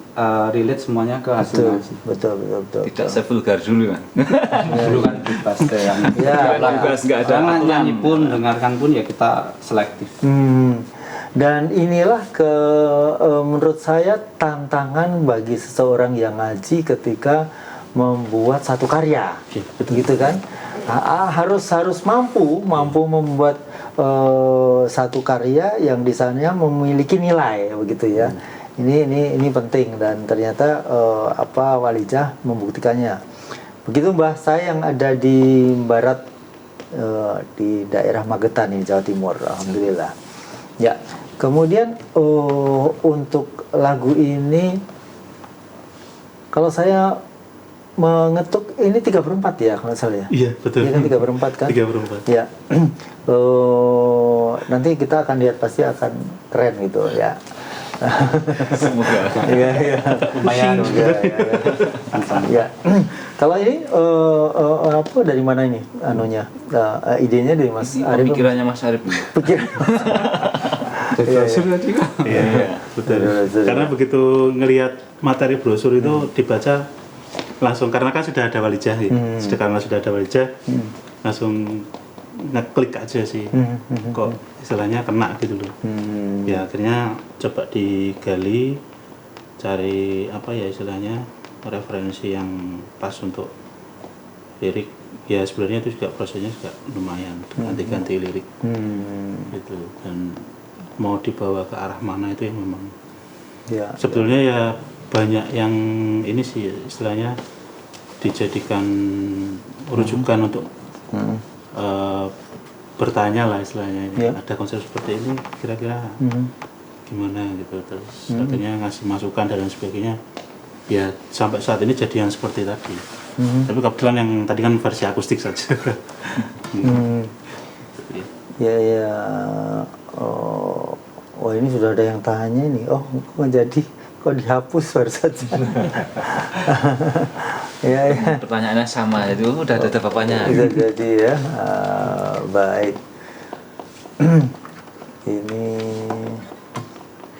relate semuanya ke hasil ngaji. Betul. Tidak sevulgar dulu kan. Dulu kan bebas deh yang Ya, Bebas, nggak ada Karena aturan. nyanyi pun, dengarkan pun ya kita selektif. Dan inilah menurut saya tantangan bagi seseorang yang ngaji ketika membuat satu karya, gitu kan? Harus mampu membuat satu karya yang di sana memiliki nilai, begitu ya. Ini penting, dan ternyata Walijah membuktikannya. Begitu Mbah saya yang ada di barat, di daerah Magetan, Jawa Timur, alhamdulillah. Ya, Kemudian untuk lagu ini, kalau saya mengetuk ini 3/4 ya kalau nggak salah ya. Iya, betul. Iya kan 3/4 kan? 3/4. Ya. Nanti kita akan lihat pasti akan keren gitu ya. Semoga. Iya, iya. Lumayan. Ya. Ya. Kalau ini apa dari mana ini anunya? Idenya dari Mas Ini Arif? pemikirannya Mas Arif. Pikiran. Iya, betul. Karena begitu ngelihat materi brosur itu dibaca langsung, karena kan sudah ada walijah ya. Karena sudah ada walijah, langsung ngeklik aja sih. Kok istilahnya kena gitu loh. Ya akhirnya coba digali, cari apa ya istilahnya referensi yang pas untuk lirik. Ya sebenarnya itu juga prosesnya juga lumayan, ganti-ganti lirik gitu, dan mau dibawa ke arah mana itu yang memang Ya. sebetulnya ya banyak yang ini sih istilahnya dijadikan rujukan untuk bertanya lah istilahnya ini. Ya. Ada konsep seperti ini kira-kira gimana gitu, terus akhirnya ngasih masukan dan lain sebagainya. Ya sampai saat ini jadi yang seperti tadi. Tapi kebetulan yang tadi kan versi akustik saja. Ya, ya. Oh, ini sudah ada yang tanya nih. Oh, kok nggak jadi? Kok dihapus baru saja? Ya, ya. Pertanyaannya sama itu udah ada bapaknya. Bisa jadi ya. Baik. Ini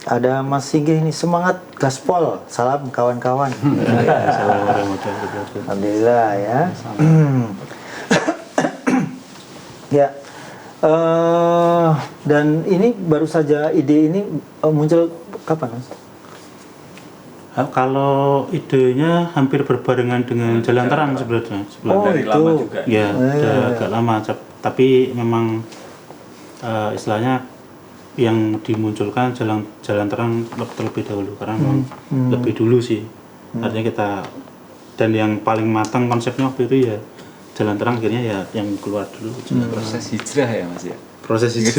ada Mas Sigih ini, semangat gaspol, salam kawan-kawan. Alhamdulillah ya. Ya. Dan ini baru saja ide ini muncul kapan, Mas? Kalau idenya hampir berbarengan dengan Jalan Terang sebenarnya. Oh, Dari itu. lama juga. Ya, udah agak lama, tapi memang istilahnya yang dimunculkan Jalan Terang terlebih dahulu, karena memang lebih dulu sih. Artinya kita, dan yang paling matang konsepnya waktu itu ya Jalan Terang, akhirnya ya yang keluar dulu. Proses hijrah ya Mas ya. Proses itu.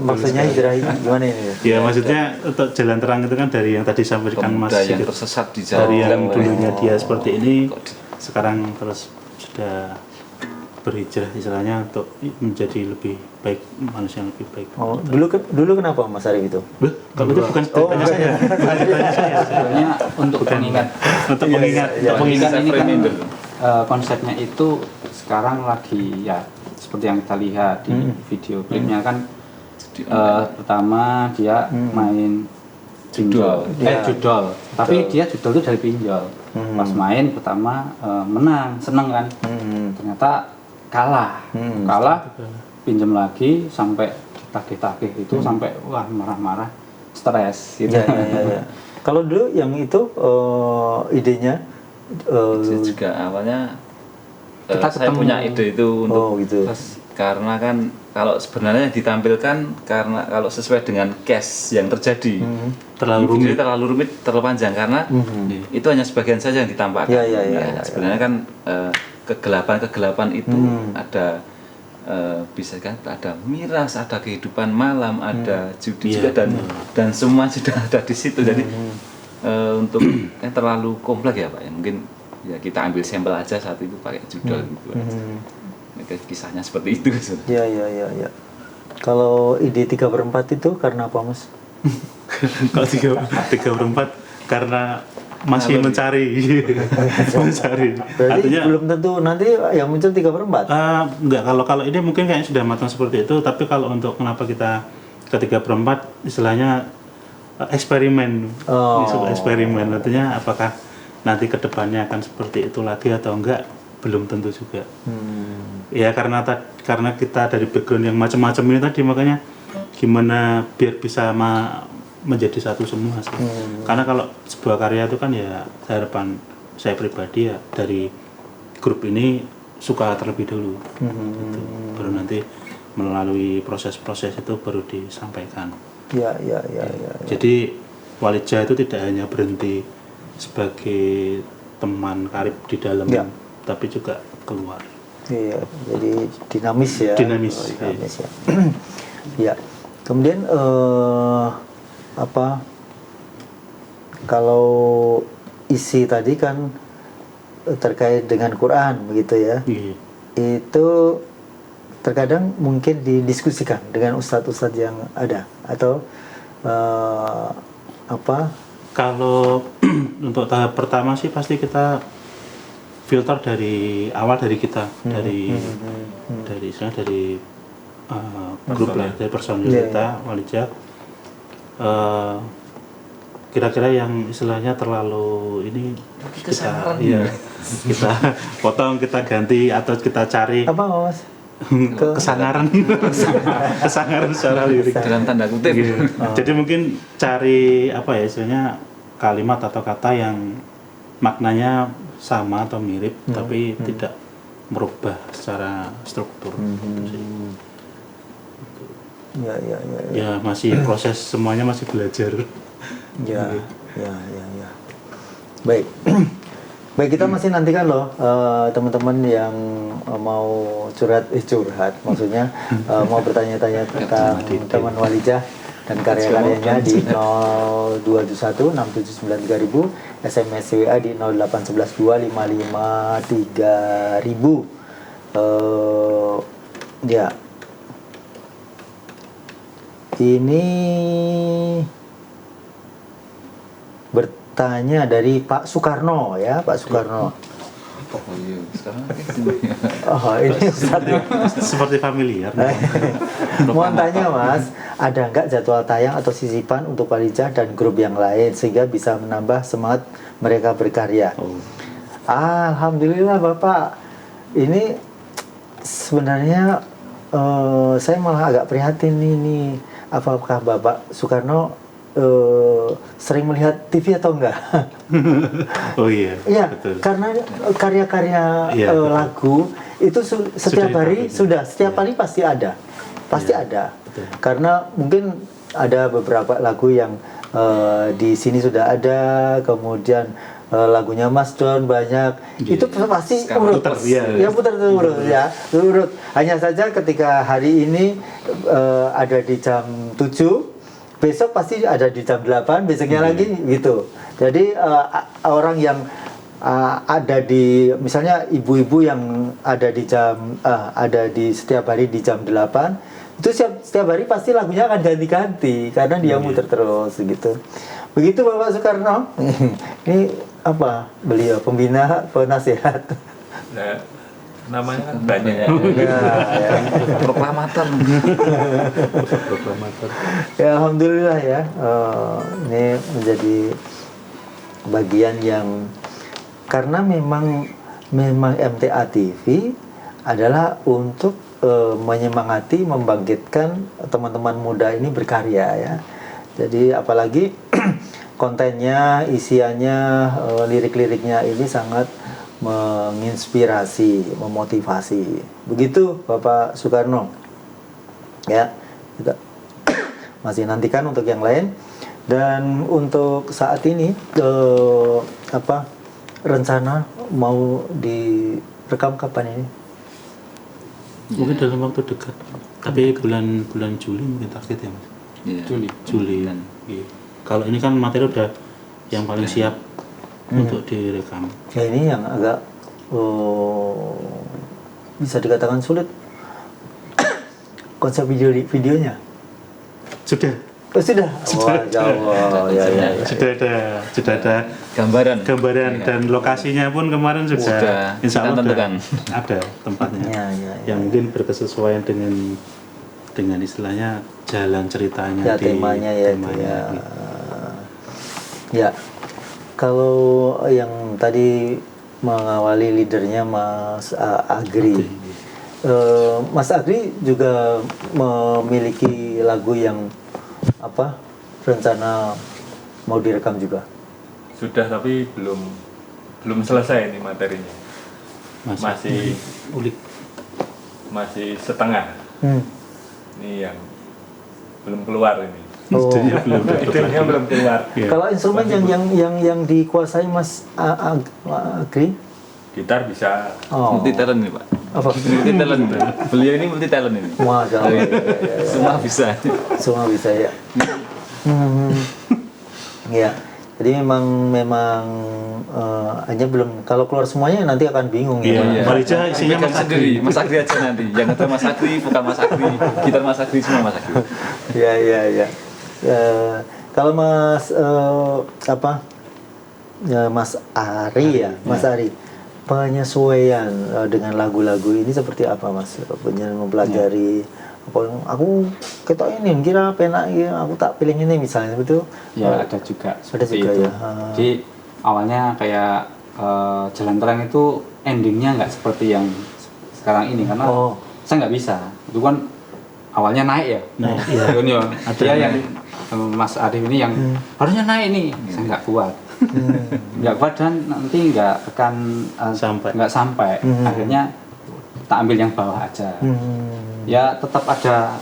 Maksudnya hijrah ini gimana ini? Ya maksudnya untuk Jalan Terang itu kan dari yang tadi sampaikan Mas Pemuda yang Sigit, tersesat di jalan. dari yang dulunya dia seperti ini, Kok di- sekarang terus sudah berhijrah istilahnya untuk menjadi lebih baik, manusia yang lebih baik. Oh, dulu kenapa Mas Arif itu? Kalau itu bukan ceritanya saya, bukan ceritanya saya. Sebenarnya untuk pengingat. Untuk mengingat, Untuk pengingat ini kan Reminder. konsepnya itu sekarang lagi ya seperti yang kita lihat di video klipnya kan, pertama dia main Judol. judol, tapi dia judol itu dari pinjol. Pas main pertama menang, seneng kan, ternyata kalah, pinjam lagi sampai tagih-tagih itu sampai wah marah-marah, stres gitu. Ya, ya, ya. Kalau dulu yang itu idenya Saya juga awalnya Kita saya ketemu. punya ide itu untuk gitu. karena kan kalau sebenarnya ditampilkan, karena kalau sesuai dengan case yang terjadi terlalu ini rumit. terlalu rumit, terlalu panjang, karena itu hanya sebagian saja yang ditampakkan. Ya, ya, ya, Nah, ya, sebenarnya kan kegelapan itu ada bisa kan ada miras, ada kehidupan malam, ada judi juga, dan semua sudah ada di situ. Jadi untuk yang terlalu kompleks ya Pak ya, mungkin ya kita ambil sampel aja saat itu pakai judul gitu aja. Kisahnya seperti itu. Ya, ya, ya, ya. Kalau ide 3/4 itu karena apa, Mas? Kalau 3/4 karena masih mencari. Mencari. Berarti belum tentu nanti yang muncul 3/4. Enggak, kalau ini mungkin kayaknya sudah matang seperti itu, tapi kalau untuk kenapa kita ke 3/4 istilahnya eksperimen. Eksperimen, artinya apakah nanti kedepannya akan seperti itu lagi atau enggak, belum tentu juga. Ya karena kita dari background yang macam-macam ini tadi, makanya gimana biar bisa menjadi satu semua sih. Karena kalau sebuah karya itu kan ya harapan saya pribadi ya dari grup ini suka terlebih dulu, gitu. Baru nanti melalui proses-proses itu baru disampaikan. Ya, ya, ya, ya. Jadi Walijah itu tidak hanya berhenti sebagai teman karib di dalam, tapi juga keluar. Iya, jadi dinamis ya. Dinamis, ya. Ya. Kemudian apa? Kalau isi tadi kan terkait dengan Quran begitu ya. Iya. Itu terkadang mungkin didiskusikan dengan ustadz-ustadz yang ada atau apa? Kalau untuk tahap pertama sih pasti kita filter dari awal dari kita, dari istilahnya dari grup lah, dari personil Iya, kita, Walijah. Kira-kira yang istilahnya terlalu ini kita potong, kita ganti atau kita cari Apa Mas? kesangaran secara lirik. dalam tanda kutip. Gitu. Jadi mungkin cari apa ya istilahnya kalimat atau kata yang maknanya sama atau mirip tapi tidak merubah secara struktur. Gitu sih. Ya. Ya masih proses, semuanya masih belajar. Ya. Baik. Baik, kita masih nantikan loh teman-teman yang mau curhat, maksudnya mau bertanya-tanya tentang teman Walijah dan karya-karyanya di 0271 679 3000, SMS WA di 0811 255 3000. Ya. Ini bertanya dari Pak Soekarno ya, Pak Soekarno. Oh iya, sekarang Oh, ini Ustadz ya. Seperti familiar. Mau tanya Mas, ada nggak jadwal tayang atau sisipan untuk Walijah dan grup yang lain sehingga bisa menambah semangat mereka berkarya? Alhamdulillah Bapak, ini sebenarnya saya malah agak prihatin ini. Apakah Bapak Soekarno sering melihat TV atau enggak? Oh iya. Iya, betul. karena karya-karya Iya, betul. lagu itu setiap hari dipakai. setiap hari pasti ada, ada. Betul. Karena mungkin ada beberapa lagu yang di sini sudah ada, kemudian lagunya Mas Don banyak, itu pasti urut, putar, iya. putar urut ya, urut. Hanya saja ketika hari ini ada di jam 7. Besok pasti ada di jam 8, besoknya lagi gitu. Jadi orang yang ada di, misalnya ibu-ibu yang ada di ada di setiap hari di jam 8, itu setiap hari pasti lagunya akan ganti-ganti karena dia muter terus gitu. Begitu Bapak Soekarno. Ini apa? Beliau pembina penasehat. Nah, namanya kan banyak. Ya. proklamator. Ya alhamdulillah ya, ini menjadi bagian yang karena memang MTA TV adalah untuk menyemangati, membangkitkan teman-teman muda ini berkarya ya. Jadi apalagi kontennya, isiannya, lirik-liriknya ini sangat menginspirasi, memotivasi. Begitu Bapak Soekarno. Ya, kita masih nantikan untuk yang lain. Dan untuk saat ini rencana mau direkam kapan ini? Mungkin dalam waktu dekat. Tapi bulan Juli mungkin target ya Mas. Iya. Juli. Iya. Kalau ini kan materi udah yang paling siap untuk direkam. Ya ini yang agak bisa dikatakan sulit. Konsep videonya Sudah. sudah. Wah, ya. Sudah ada Gambaran. dan lokasinya pun kemarin sudah insya Allah kita tentukan. ada tempatnya Ya. yang mungkin berkesesuaian dengan istilahnya jalan ceritanya Ya temanya ya. Ya. Kalau yang tadi mengawali leadernya Mas Agri. Mas Agri juga memiliki lagu yang rencana mau direkam juga. Sudah, tapi belum selesai ini materinya. Masih setengah. Ini yang belum keluar ini. Idenya belum keluar. Ya. Kalau instrumen yang dikuasai Mas Agri? Gitar bisa, Oh. Multi talent nih Pak. Apa? Multi talent. Beliau ini multi talent ini. Masya Allah. Ya, Semua bisa. Semua bisa ya. Ya. Jadi memang hanya belum, kalau keluar semuanya nanti akan bingung ya. Iya. Marija isinya Pegang Mas sendiri, Mas Agri aja nanti. Yang ada Mas Agri, vokal Mas Agri, gitar Mas Agri, semua Mas Agri. Ya. Kalau Mas Mas Ari ya, Mas Ari, penyesuaian dengan lagu-lagu ini seperti apa Mas? Mempelajari aku ketok ini kira penak ya, aku tak pilih ini misalnya betul. Ya ada juga seperti juga itu. ya. Jadi awalnya kayak Jalan Terang itu endingnya nggak seperti yang sekarang ini karena saya nggak bisa. Itu kan awalnya naik ya. Iya. Dia yang Mas Arif ini yang harusnya naik nih, saya nggak kuat. Nggak kuat dan nanti nggak akan nggak sampai. Akhirnya tak ambil yang bawah aja. Ya tetap ada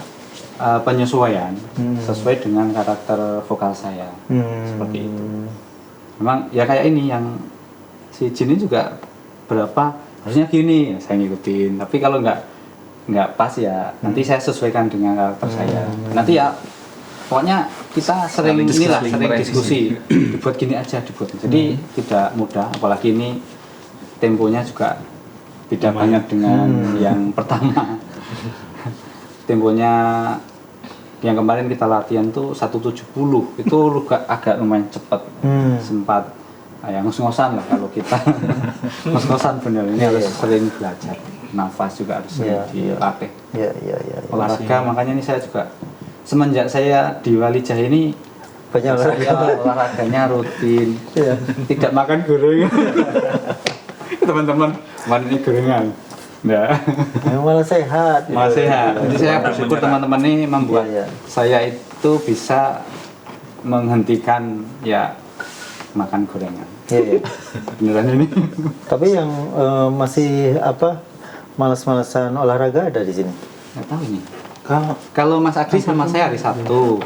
penyesuaian sesuai dengan karakter vokal saya seperti itu. Memang ya kayak ini yang si Jin ini juga berapa harusnya gini, saya ngikutin. Tapi kalau nggak pas ya nanti saya sesuaikan dengan karakter saya. Nanti ya pokoknya kita sering diskusi dibuat gini aja dibuat. Jadi tidak mudah, apalagi ini temponya juga beda banget dengan yang pertama. Temponya yang kemarin kita latihan tuh 170 itu agak lumayan cepat. Sempat yang ngos-ngosan lah kalau kita ngos-ngosan bener ini harus sering belajar. Nafas juga harus sering dilatih. Olahraga makanya ini saya juga semenjak saya di Walijah ini banyak olahraganya rutin. Tidak makan gorengan. Teman-teman, mana ini gorengan? Nah, malah sehat. Malah sehat. Jadi saya bersyukur teman-teman ini membuat saya itu bisa menghentikan ya makan gorengan. Beneran ini. Tapi yang masih malas-malasan olahraga ada di sini. Nggak tahu ini. Kalau Mas Agri sama saya hari Sabtu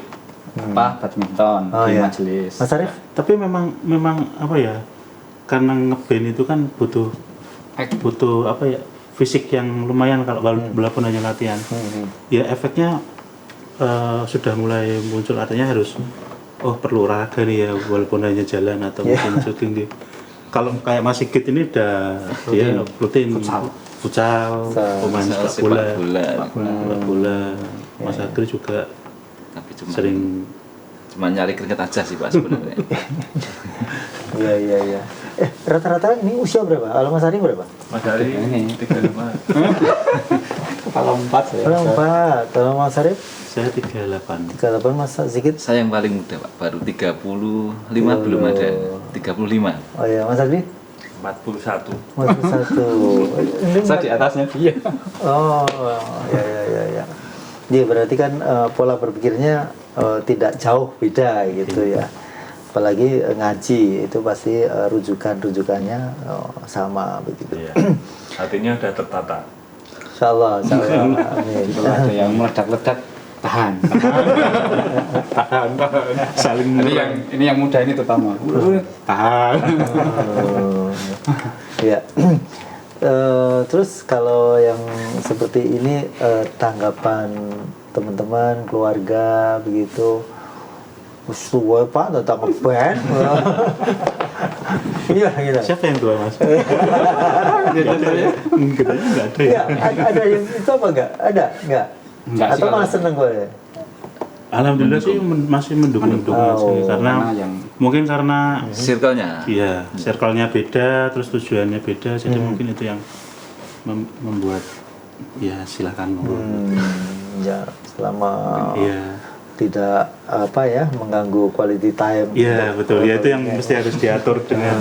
badminton di majelis. Mas Arif? Tapi memang apa ya? Karena ngeband itu kan butuh fisik yang lumayan kalau walaupun hanya latihan. Ya efeknya sudah mulai muncul, artinya harus perlu olahraga nih ya walaupun hanya jalan atau mungkin jogging gitu. Kalau kayak Mas Sigit ini udah dia rutin futsal, pemain sepak bola. Mas Agri juga Tapi cuma nyari keringet aja sih Pak sebenarnya. Iya. Rata-rata ini usia berapa? Kalau Mas Ari berapa? Mas Ari ini 35. Kalau 4 saya. Kalau 4. Kalau Mas Arif? saya 38. 38. Mas Sigit? Saya yang paling muda Pak, baru 35 belum ada. 35. Oh iya, Mas Agri? 41. 41. Saya di atasnya dia. Oh, ya. Dia berarti kan pola berpikirnya tidak jauh beda gitu ya. Apalagi ngaji itu pasti rujukannya sama begitu. Iya. Hatinya udah tertata. Insyaallah. Amin. Kalau ada yang meledak-ledak tahan. Saling Ini yang muda ini terutama. Tahan. Ya. Terus kalau yang seperti ini tanggapan teman-teman, keluarga begitu. Suwe Pak, datang ke band. Iya. siapa yang tua Mas? Enggak ada ya. Ya, ada yang itu apa enggak? Ada enggak? Enggak sih Atau kalau- malah seneng gue? Alhamdulillah sih masih mendukung sih karena mungkin karena Circle-nya. iya circle-nya beda, terus tujuannya beda, jadi mungkin itu yang membuat ya silakan Ya, selama iya tidak mengganggu quality time. iya betul ya, itu yang mesti harus diatur dengan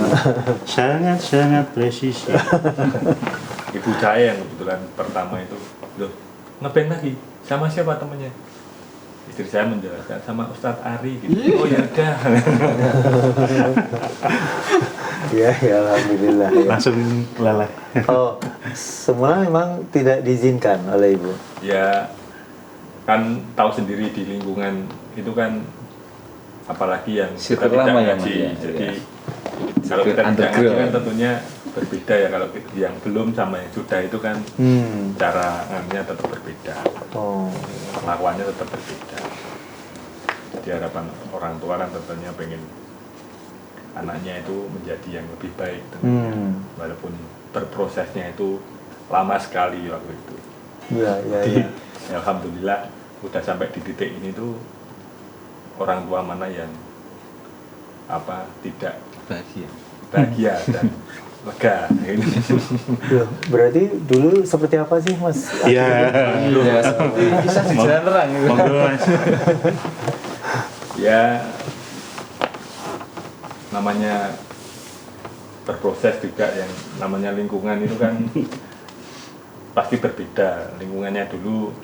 sangat presisi. Ibu saya yang kebetulan pertama itu, loh ngeband lagi sama siapa temennya? Istri saya menjelaskan sama Ustadz Ari gitu. Oh ya udah. Ya, alhamdulillah. Ya. Langsung leleh. Oh, semula memang tidak diizinkan oleh ibu. Ya kan tahu sendiri di lingkungan itu kan, apalagi yang kita Circle tidak lama ya, ngaji. Mas, ya. Jadi Iya. kalau kita tidak ngaji Underground. kan tentunya berbeda ya, kalau yang belum sama yang sudah itu kan cara ngambilnya tetap berbeda, Oh. perlakuannya tetap berbeda. Jadi harapan orang tua kan tentunya pengen anaknya itu menjadi yang lebih baik tentunya, walaupun berprosesnya itu lama sekali waktu itu. Iya, iya, Jadi iya. ya alhamdulillah udah sampai di titik ini tuh orang tua mana yang tidak bahagia dan lega ini. Loh, berarti dulu seperti apa sih Mas? Iya. Ya, seperti kisah di jalan terang gitu. Monggo Mas. Ya namanya berproses juga, yang namanya lingkungan itu kan pasti berbeda. Lingkungannya dulu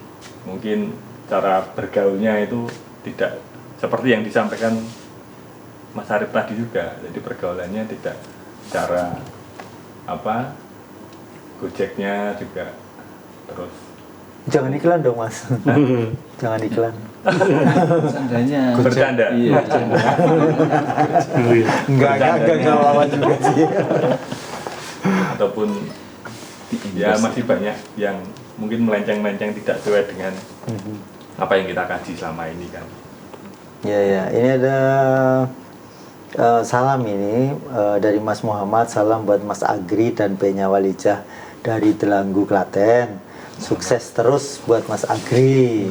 mungkin cara bergaulnya itu tidak seperti yang disampaikan Mas Arif tadi juga. Jadi pergaulannya tidak cara gojeknya juga, terus Jangan iklan dong Mas. Jangan iklan. Seandainya bercanda. iya Enggak lawan juga sih. Ataupun ya masih banyak yang mungkin melenceng-melenceng tidak sesuai dengan apa yang kita kaji selama ini kan. Ya, ya. Ini ada salam ini dari Mas Muhammad. Salam buat Mas Agri dan Penya Walijah dari Delanggu, Klaten. Sukses terus buat Mas Agri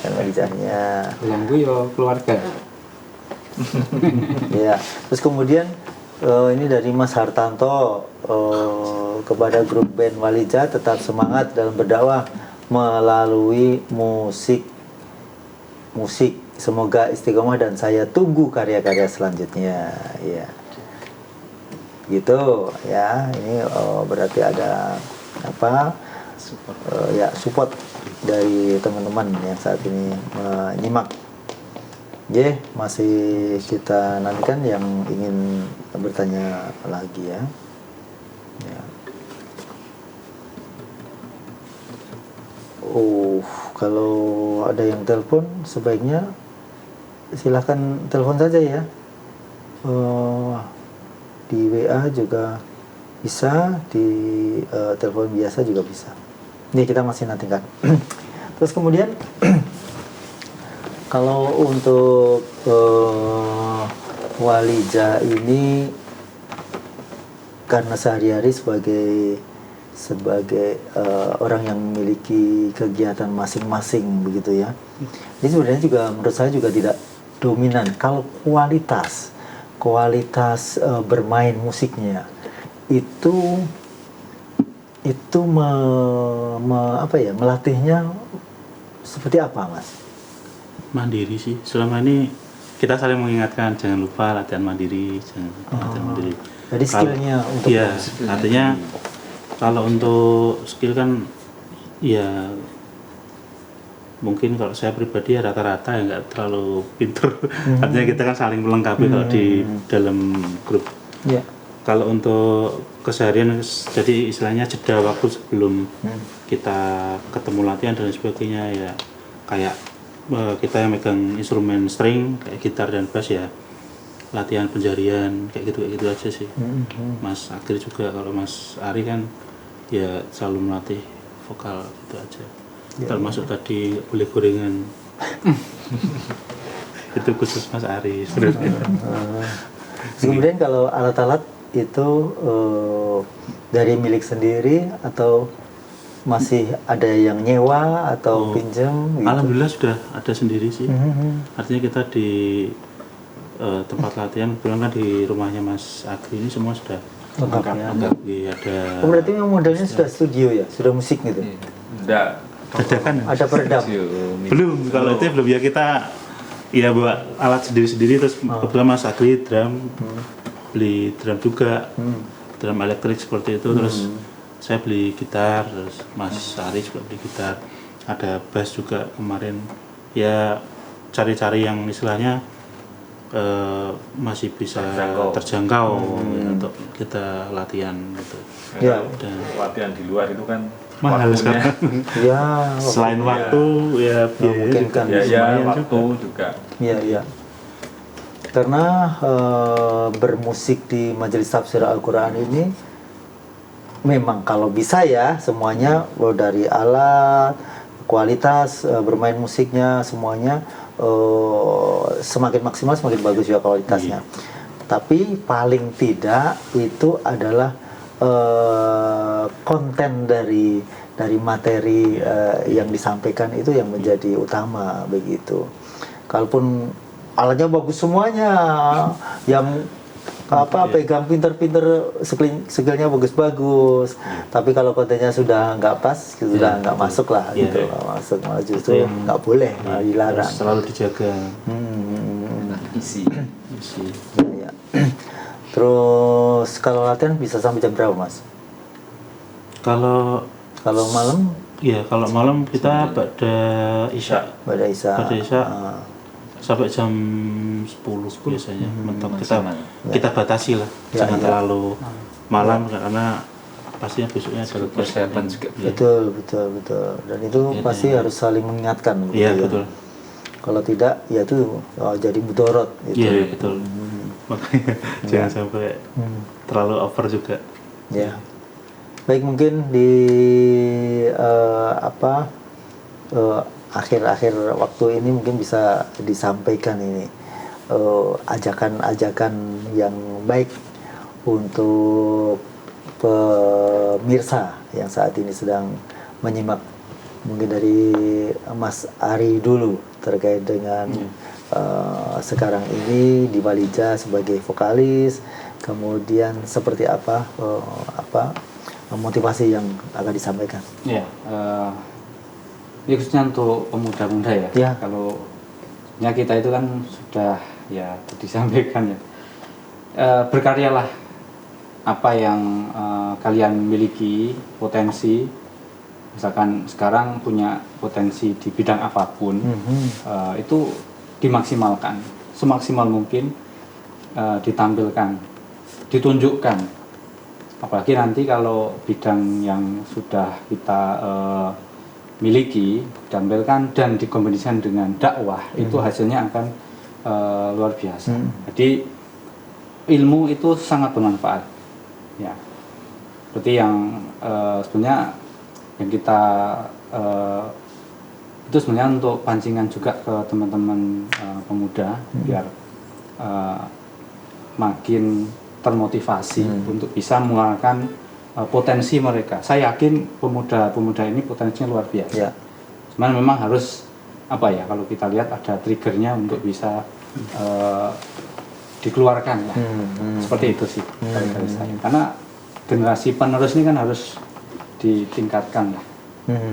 dan Walijahnya. Belanggu ya keluarga. Ya. Terus kemudian ini dari Mas Hartanto kepada grup band Walijah, tetap semangat dalam berdakwah melalui musik. Semoga istiqomah dan saya tunggu karya-karya selanjutnya. Ya. Gitu ya. Ini berarti ada support dari teman-teman yang saat ini menyimak. Masih kita nantikan yang ingin bertanya lagi ya. Kalau ada yang telepon sebaiknya silahkan telepon saja ya. Di WA juga bisa, di telepon biasa juga bisa. Ini kita masih nantikan. Terus kemudian kalau untuk Walijah ini, karena sehari-hari sebagai orang yang memiliki kegiatan masing-masing begitu ya. Ini sebenarnya juga menurut saya juga tidak dominan. Kalau kualitas bermain musiknya itu melatihnya seperti apa, Mas? Mandiri sih. Selama ini kita saling mengingatkan jangan lupa latihan mandiri, latihan mandiri. Jadi skillnya untuk ya, artinya kalau untuk skill kan ya mungkin kalau saya pribadi ya rata-rata ya nggak terlalu pinter. Artinya kita kan saling melengkapi kalau di dalam grup. Ya. Kalau untuk keseharian, jadi istilahnya jeda waktu sebelum kita ketemu latihan dan sebagainya ya, kayak kita yang megang instrumen string kayak gitar dan bass ya latihan penjarian kayak gitu aja sih. Mas Agri juga, kalau Mas Ari kan ya selalu melatih vokal gitu aja. Termasuk tadi boleh gorengan. Itu khusus Mas Ari sebenarnya. Kemudian kalau alat-alat itu dari milik sendiri atau masih ada yang nyewa atau pinjam gitu? Alhamdulillah sudah ada sendiri sih. Artinya kita di tempat latihan kebetulan kan di rumahnya Mas Agri ini semua sudah lengkap ya. Ada. Berarti memang modelnya sudah studio ya, sudah musik gitu. Enggak, Dadakan. Ada peredam. Belum, kalau itu belum, ya kita ya bawa alat sendiri-sendiri. Terus kebetulan Mas Agri drum, beli drum juga, drum elektrik seperti itu. Terus saya beli gitar, terus Mas Ari juga beli gitar, ada bass juga kemarin. Ya cari-cari yang istilahnya masih bisa terjangkau ya, untuk kita latihan gitu. Ya. Dan latihan di luar itu kan mahal waktunya, sekarang. Ya, Selain waktu ya biaya mungkin juga. kan. ya waktu juga. Iya. Karena bermusik di majelis tafsir Al-Quran ini memang kalau bisa ya semuanya dari alat, kualitas bermain musiknya semuanya semakin maksimal semakin bagus juga kualitasnya. Tapi paling tidak itu adalah konten dari materi yang disampaikan itu yang menjadi utama begitu. Kalaupun alatnya bagus semuanya, yang pegang pinter-pinter, skillnya bagus-bagus, tapi kalau kontennya sudah nggak pas, sudah nggak masuk lah gitu, nggak masuk, malah justru nggak boleh, malah dilarang. Harus selalu dijaga. isi Ya. Terus kalau latihan bisa sampai jam berapa, Mas? Kalau Malam? ya kalau malam kita pada Isya. Pada Isya. Sampai jam 10 biasanya mentok maksimal. kita batasi lah, jangan terlalu malam karena pastinya besoknya ada persiapan juga. Betul. Dan itu pasti harus saling mengingatkan. Iya, gitu ya. betul. Kalau tidak, ya itu jadi mudorot. Gitu. Iya, betul. Makanya jangan sampai terlalu over juga. Ya. Baik, mungkin di akhir-akhir waktu ini mungkin bisa disampaikan ini ajakan-ajakan yang baik untuk pemirsa yang saat ini sedang menyimak, mungkin dari Mas Ari dulu terkait dengan sekarang ini di Walija sebagai vokalis, kemudian seperti apa motivasi yang akan disampaikan. Ya, ini khususnya untuk pemuda-pemuda ya. Ya. Kalau ya kita itu kan sudah ya disampaikan ya. Berkaryalah apa yang kalian miliki, potensi. Misalkan sekarang punya potensi di bidang apapun, itu dimaksimalkan semaksimal mungkin, ditampilkan, ditunjukkan. Apalagi nanti kalau bidang yang sudah kita miliki, ditampilkan dan dikombinasikan dengan dakwah, itu hasilnya akan luar biasa. Jadi ilmu itu sangat bermanfaat. Ya, seperti yang sebenarnya yang kita itu sebenarnya untuk pancingan juga ke teman-teman pemuda biar makin termotivasi untuk bisa mengeluarkan potensi mereka. Saya yakin pemuda-pemuda ini potensinya luar biasa. Ya. Cuman memang harus kalau kita lihat ada triggernya untuk bisa dikeluarkan lah. Seperti itu sih dari saya. Karena generasi penerus ini kan harus ditingkatkan lah.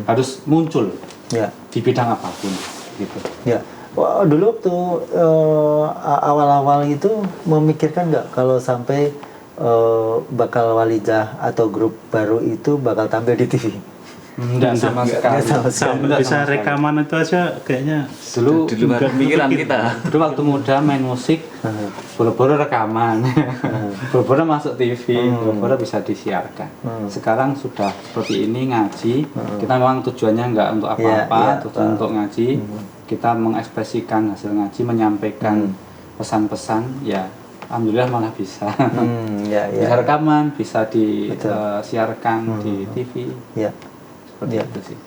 Harus muncul di bidang apapun gitu. Ya. Wah, dulu waktu awal-awal itu memikirkan nggak kalau sampai bakal Walija atau grup baru itu bakal tampil di TV? Enggak sama sekali. Sampai bisa rekaman itu aja kayaknya Dulu di luar pikiran kita. Dulu waktu muda main musik, boro-boro rekaman, boro-boro masuk TV, boro-boro bisa disiarkan. Sekarang sudah seperti ini ngaji, kita memang tujuannya nggak untuk apa-apa, tujuan untuk ngaji. Kita mengekspresikan hasil ngaji, menyampaikan pesan-pesan, ya alhamdulillah malah bisa. Bisa rekaman, bisa disiarkan di TV. Ya. Seperti itu sih.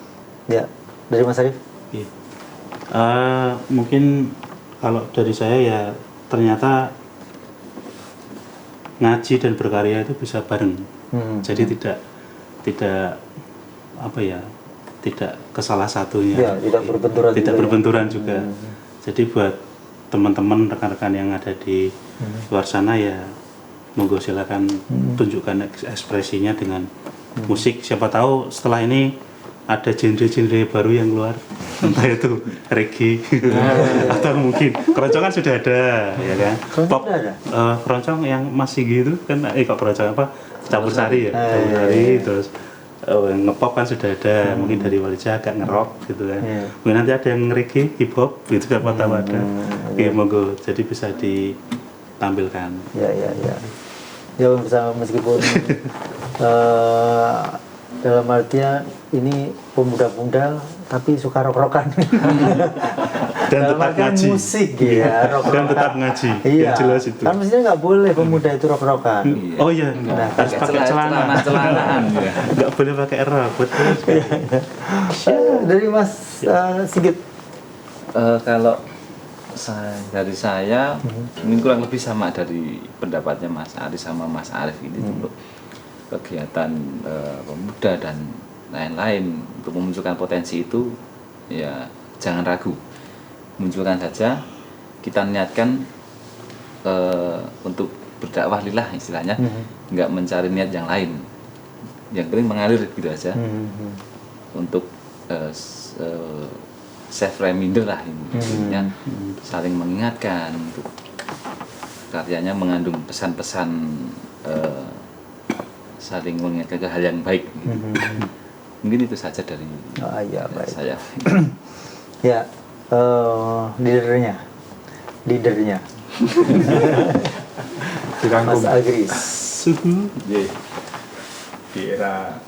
Ya. Dari Mas Arif? Iya. Mungkin kalau dari saya ya ternyata ngaji dan berkarya itu bisa bareng. Jadi tidak tidak ke salah satunya. Ya, tidak berbenturan. Tidak berbenturan juga. Jadi buat teman-teman rekan-rekan yang ada di luar sana ya monggo silakan tunjukkan ekspresinya dengan musik. Siapa tahu setelah ini ada genre-genre baru yang keluar, entah itu reggae atau mungkin keroncongan sudah ada, ya kan? Pop, keroncong yang masih gitu kan, kok keroncong apa? Campur sari ya, campur sari, terus ngepop kan sudah ada, mungkin dari Walija agak ngerok gitu kan. Mungkin nanti ada yang reggae, hip hop, gitu siapa tahu ada. Oke, monggo, jadi bisa ditampilkan. Ya meskipun dalam artinya ini pemuda-pemuda tapi suka rok-rokan. Dan dalam tetap artian ngaji. musik ya, rock-rockan. Dan tetap ngaji. Iya, Yang jelas itu. kan mestinya nggak boleh pemuda itu rock-rockan. Oh iya, Nah, harus pakai celana. celanaan ya. Nggak boleh pakai rok, betul. Dari Mas Sigit. Kalau dari saya ini kurang lebih sama dari pendapatnya Mas Aris sama Mas Arif ini untuk kegiatan pemuda dan lain-lain untuk memunculkan potensi itu ya jangan ragu, munculkan saja. Kita niatkan untuk berdakwah lillah istilahnya, nggak mencari niat yang lain, yang penting mengalir gitu aja. Untuk self reminder lah ini, saling mengingatkan. Untuk karyanya mengandung pesan-pesan saling mengingatkan ke hal yang baik. Mungkin itu saja dari Ya, baik. saya. Ya, leadernya. Mas Agris. Ye, di era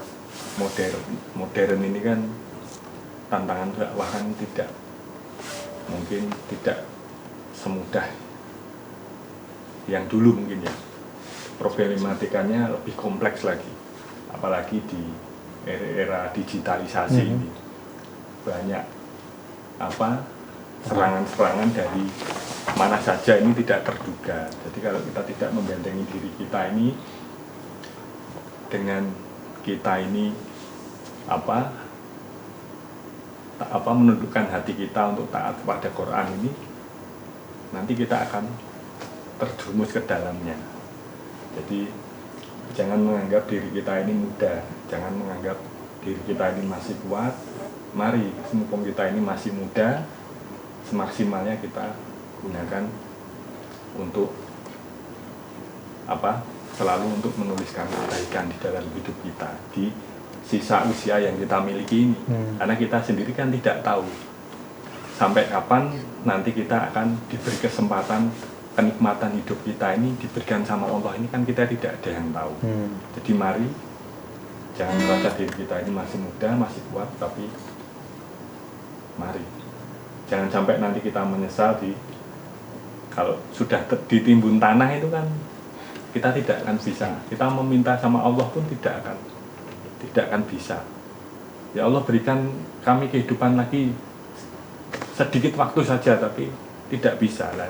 modern ini kan tantangan dakwah kan mungkin tidak semudah yang dulu mungkin ya. Problematikanya lebih kompleks lagi, apalagi di era digitalisasi ini banyak serangan-serangan dari mana saja ini tidak terduga. Jadi kalau kita tidak membentengi diri kita ini dengan kita ini menundukkan hati kita untuk taat kepada Quran ini, nanti kita akan terjerumus ke dalamnya. Jadi jangan menganggap diri kita ini muda, jangan menganggap diri kita ini masih kuat. Mari, mumpung kita ini masih muda, semaksimalnya kita gunakan untuk selalu untuk menuliskan kebaikan di dalam hidup kita di sisa usia yang kita miliki ini. Karena kita sendiri kan tidak tahu sampai kapan nanti kita akan diberi kesempatan, kenikmatan hidup kita ini diberikan sama Allah ini kan kita tidak ada yang tahu. Jadi mari jangan merasa diri kita ini masih muda, masih kuat, tapi mari jangan sampai nanti kita menyesal kalau sudah ditimbun tanah itu kan kita tidak akan bisa. Kita meminta sama Allah pun tidak akan bisa. Ya Allah, berikan kami kehidupan lagi sedikit waktu saja, tapi tidak bisa lah.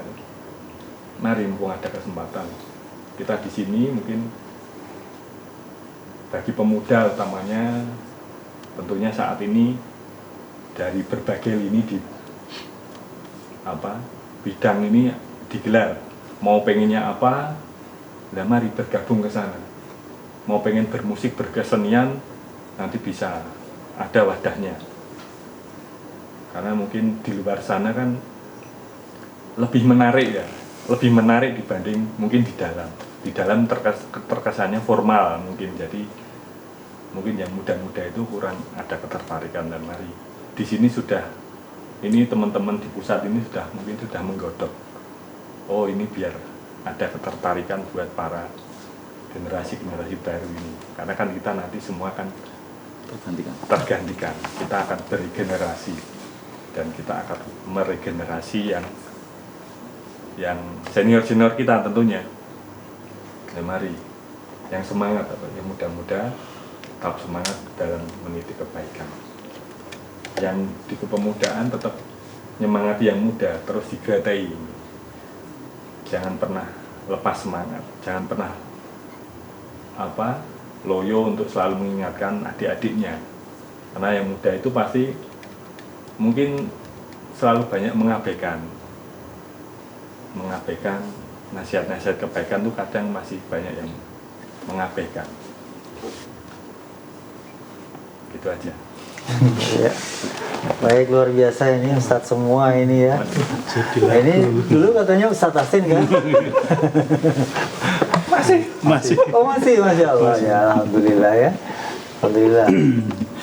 Mari mumpung ada kesempatan. Kita di sini mungkin bagi pemuda utamanya tentunya saat ini dari berbagai lini bidang ini digelar. Mau pengennya apa? Nah, mari bergabung ke sana. Mau pengen bermusik, berkesenian, nanti bisa ada wadahnya. Karena mungkin di luar sana kan lebih menarik ya, lebih menarik dibanding mungkin di dalam. Di dalam terkesannya formal mungkin, jadi mungkin yang muda-muda itu kurang ada ketertarikan. Dan mari di sini ini teman-teman di pusat ini mungkin sudah menggodok. Oh, ini biar ada ketertarikan buat para generasi baru ini. Karena kan kita nanti semua akan tergantikan. Kita akan beregenerasi dan kita akan meregenerasi yang senior kita tentunya. Ya, mari yang semangat yang muda-muda tetap semangat dalam meniti kebaikan. Yang di kepemudaan tetap nyemangati yang muda, terus digatai. Jangan pernah lepas semangat, jangan pernah loyo untuk selalu mengingatkan adik-adiknya. Karena yang muda itu pasti mungkin selalu banyak mengabaikan nasihat-nasihat kebaikan itu kadang masih banyak yang mengabaikan. Gitu aja. Ya. Baik, luar biasa ini Ustadz semua ini ya. Ini dulu katanya Ustadz Asin kan? Masih. Oh, masih, Masya Allah. Ya, Alhamdulillah ya. Alhamdulillah.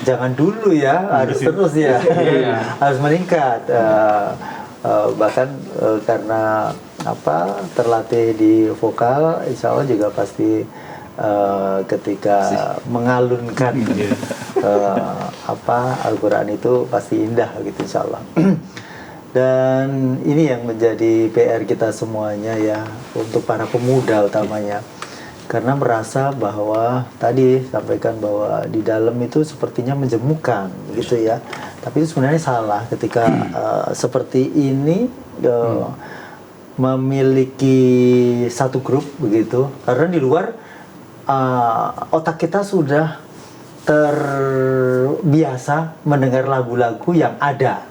Jangan dulu ya, harus terus ya. Harus meningkat. Bahkan karena terlatih di vokal, insya Allah juga pasti ketika mengalunkan Al-Quran itu pasti indah gitu, insya Allah. Dan ini yang menjadi PR kita semuanya ya, untuk para pemuda utamanya. Karena merasa bahwa tadi sampaikan bahwa di dalam itu sepertinya menjemukan gitu ya. Tapi itu sebenarnya salah ketika seperti ini memiliki satu grup begitu. Karena di luar otak kita sudah terbiasa mendengar lagu-lagu yang ada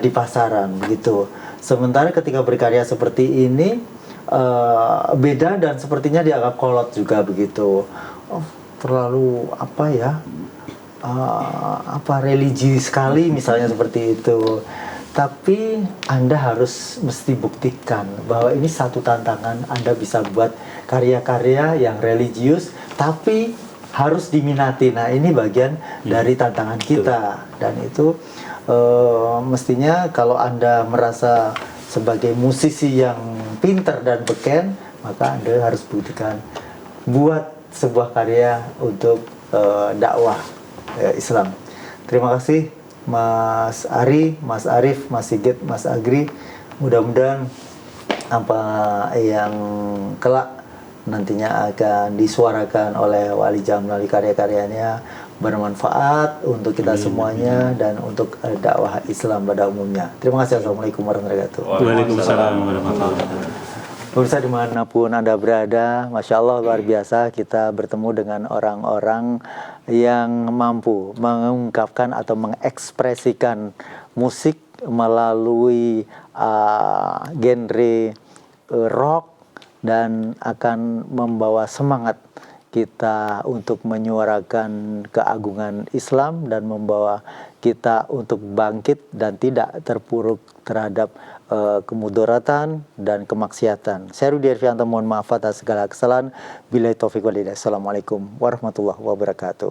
di pasaran begitu. Sementara ketika berkarya seperti ini beda dan sepertinya dianggap kolot juga begitu. Oh, terlalu apa ya? Religi sekali misalnya seperti itu. Tapi Anda harus mesti buktikan bahwa ini satu tantangan. Anda bisa buat karya-karya yang religius tapi harus diminati. Nah, ini bagian dari tantangan kita. Dan itu mestinya kalau Anda merasa sebagai musisi yang pinter dan beken, maka Anda harus buktikan buat sebuah karya untuk dakwah Islam. Terima kasih Mas Ari, Mas Arif, Mas Sigit, Mas Agri. Mudah-mudahan apa yang kelak nantinya akan disuarakan oleh Wali Jam melalui karya-karyanya bermanfaat untuk kita semuanya dan untuk dakwah Islam pada umumnya. Terima kasih. Assalamualaikum warahmatullahi wabarakatuh. Waalaikumsalam warahmatullahi wabarakatuh. Pemirsa dimanapun Anda berada, Masya Allah luar biasa kita bertemu dengan orang-orang yang mampu mengungkapkan atau mengekspresikan musik melalui genre rock dan akan membawa semangat kita untuk menyuarakan keagungan Islam dan membawa kita untuk bangkit dan tidak terpuruk terhadap kemudaratan dan kemaksiatan. Saya Rudi Arfianto, mohon maaf atas segala kesalahan. Billahi taufiq wal hidayah. Assalamualaikum warahmatullahi wabarakatuh.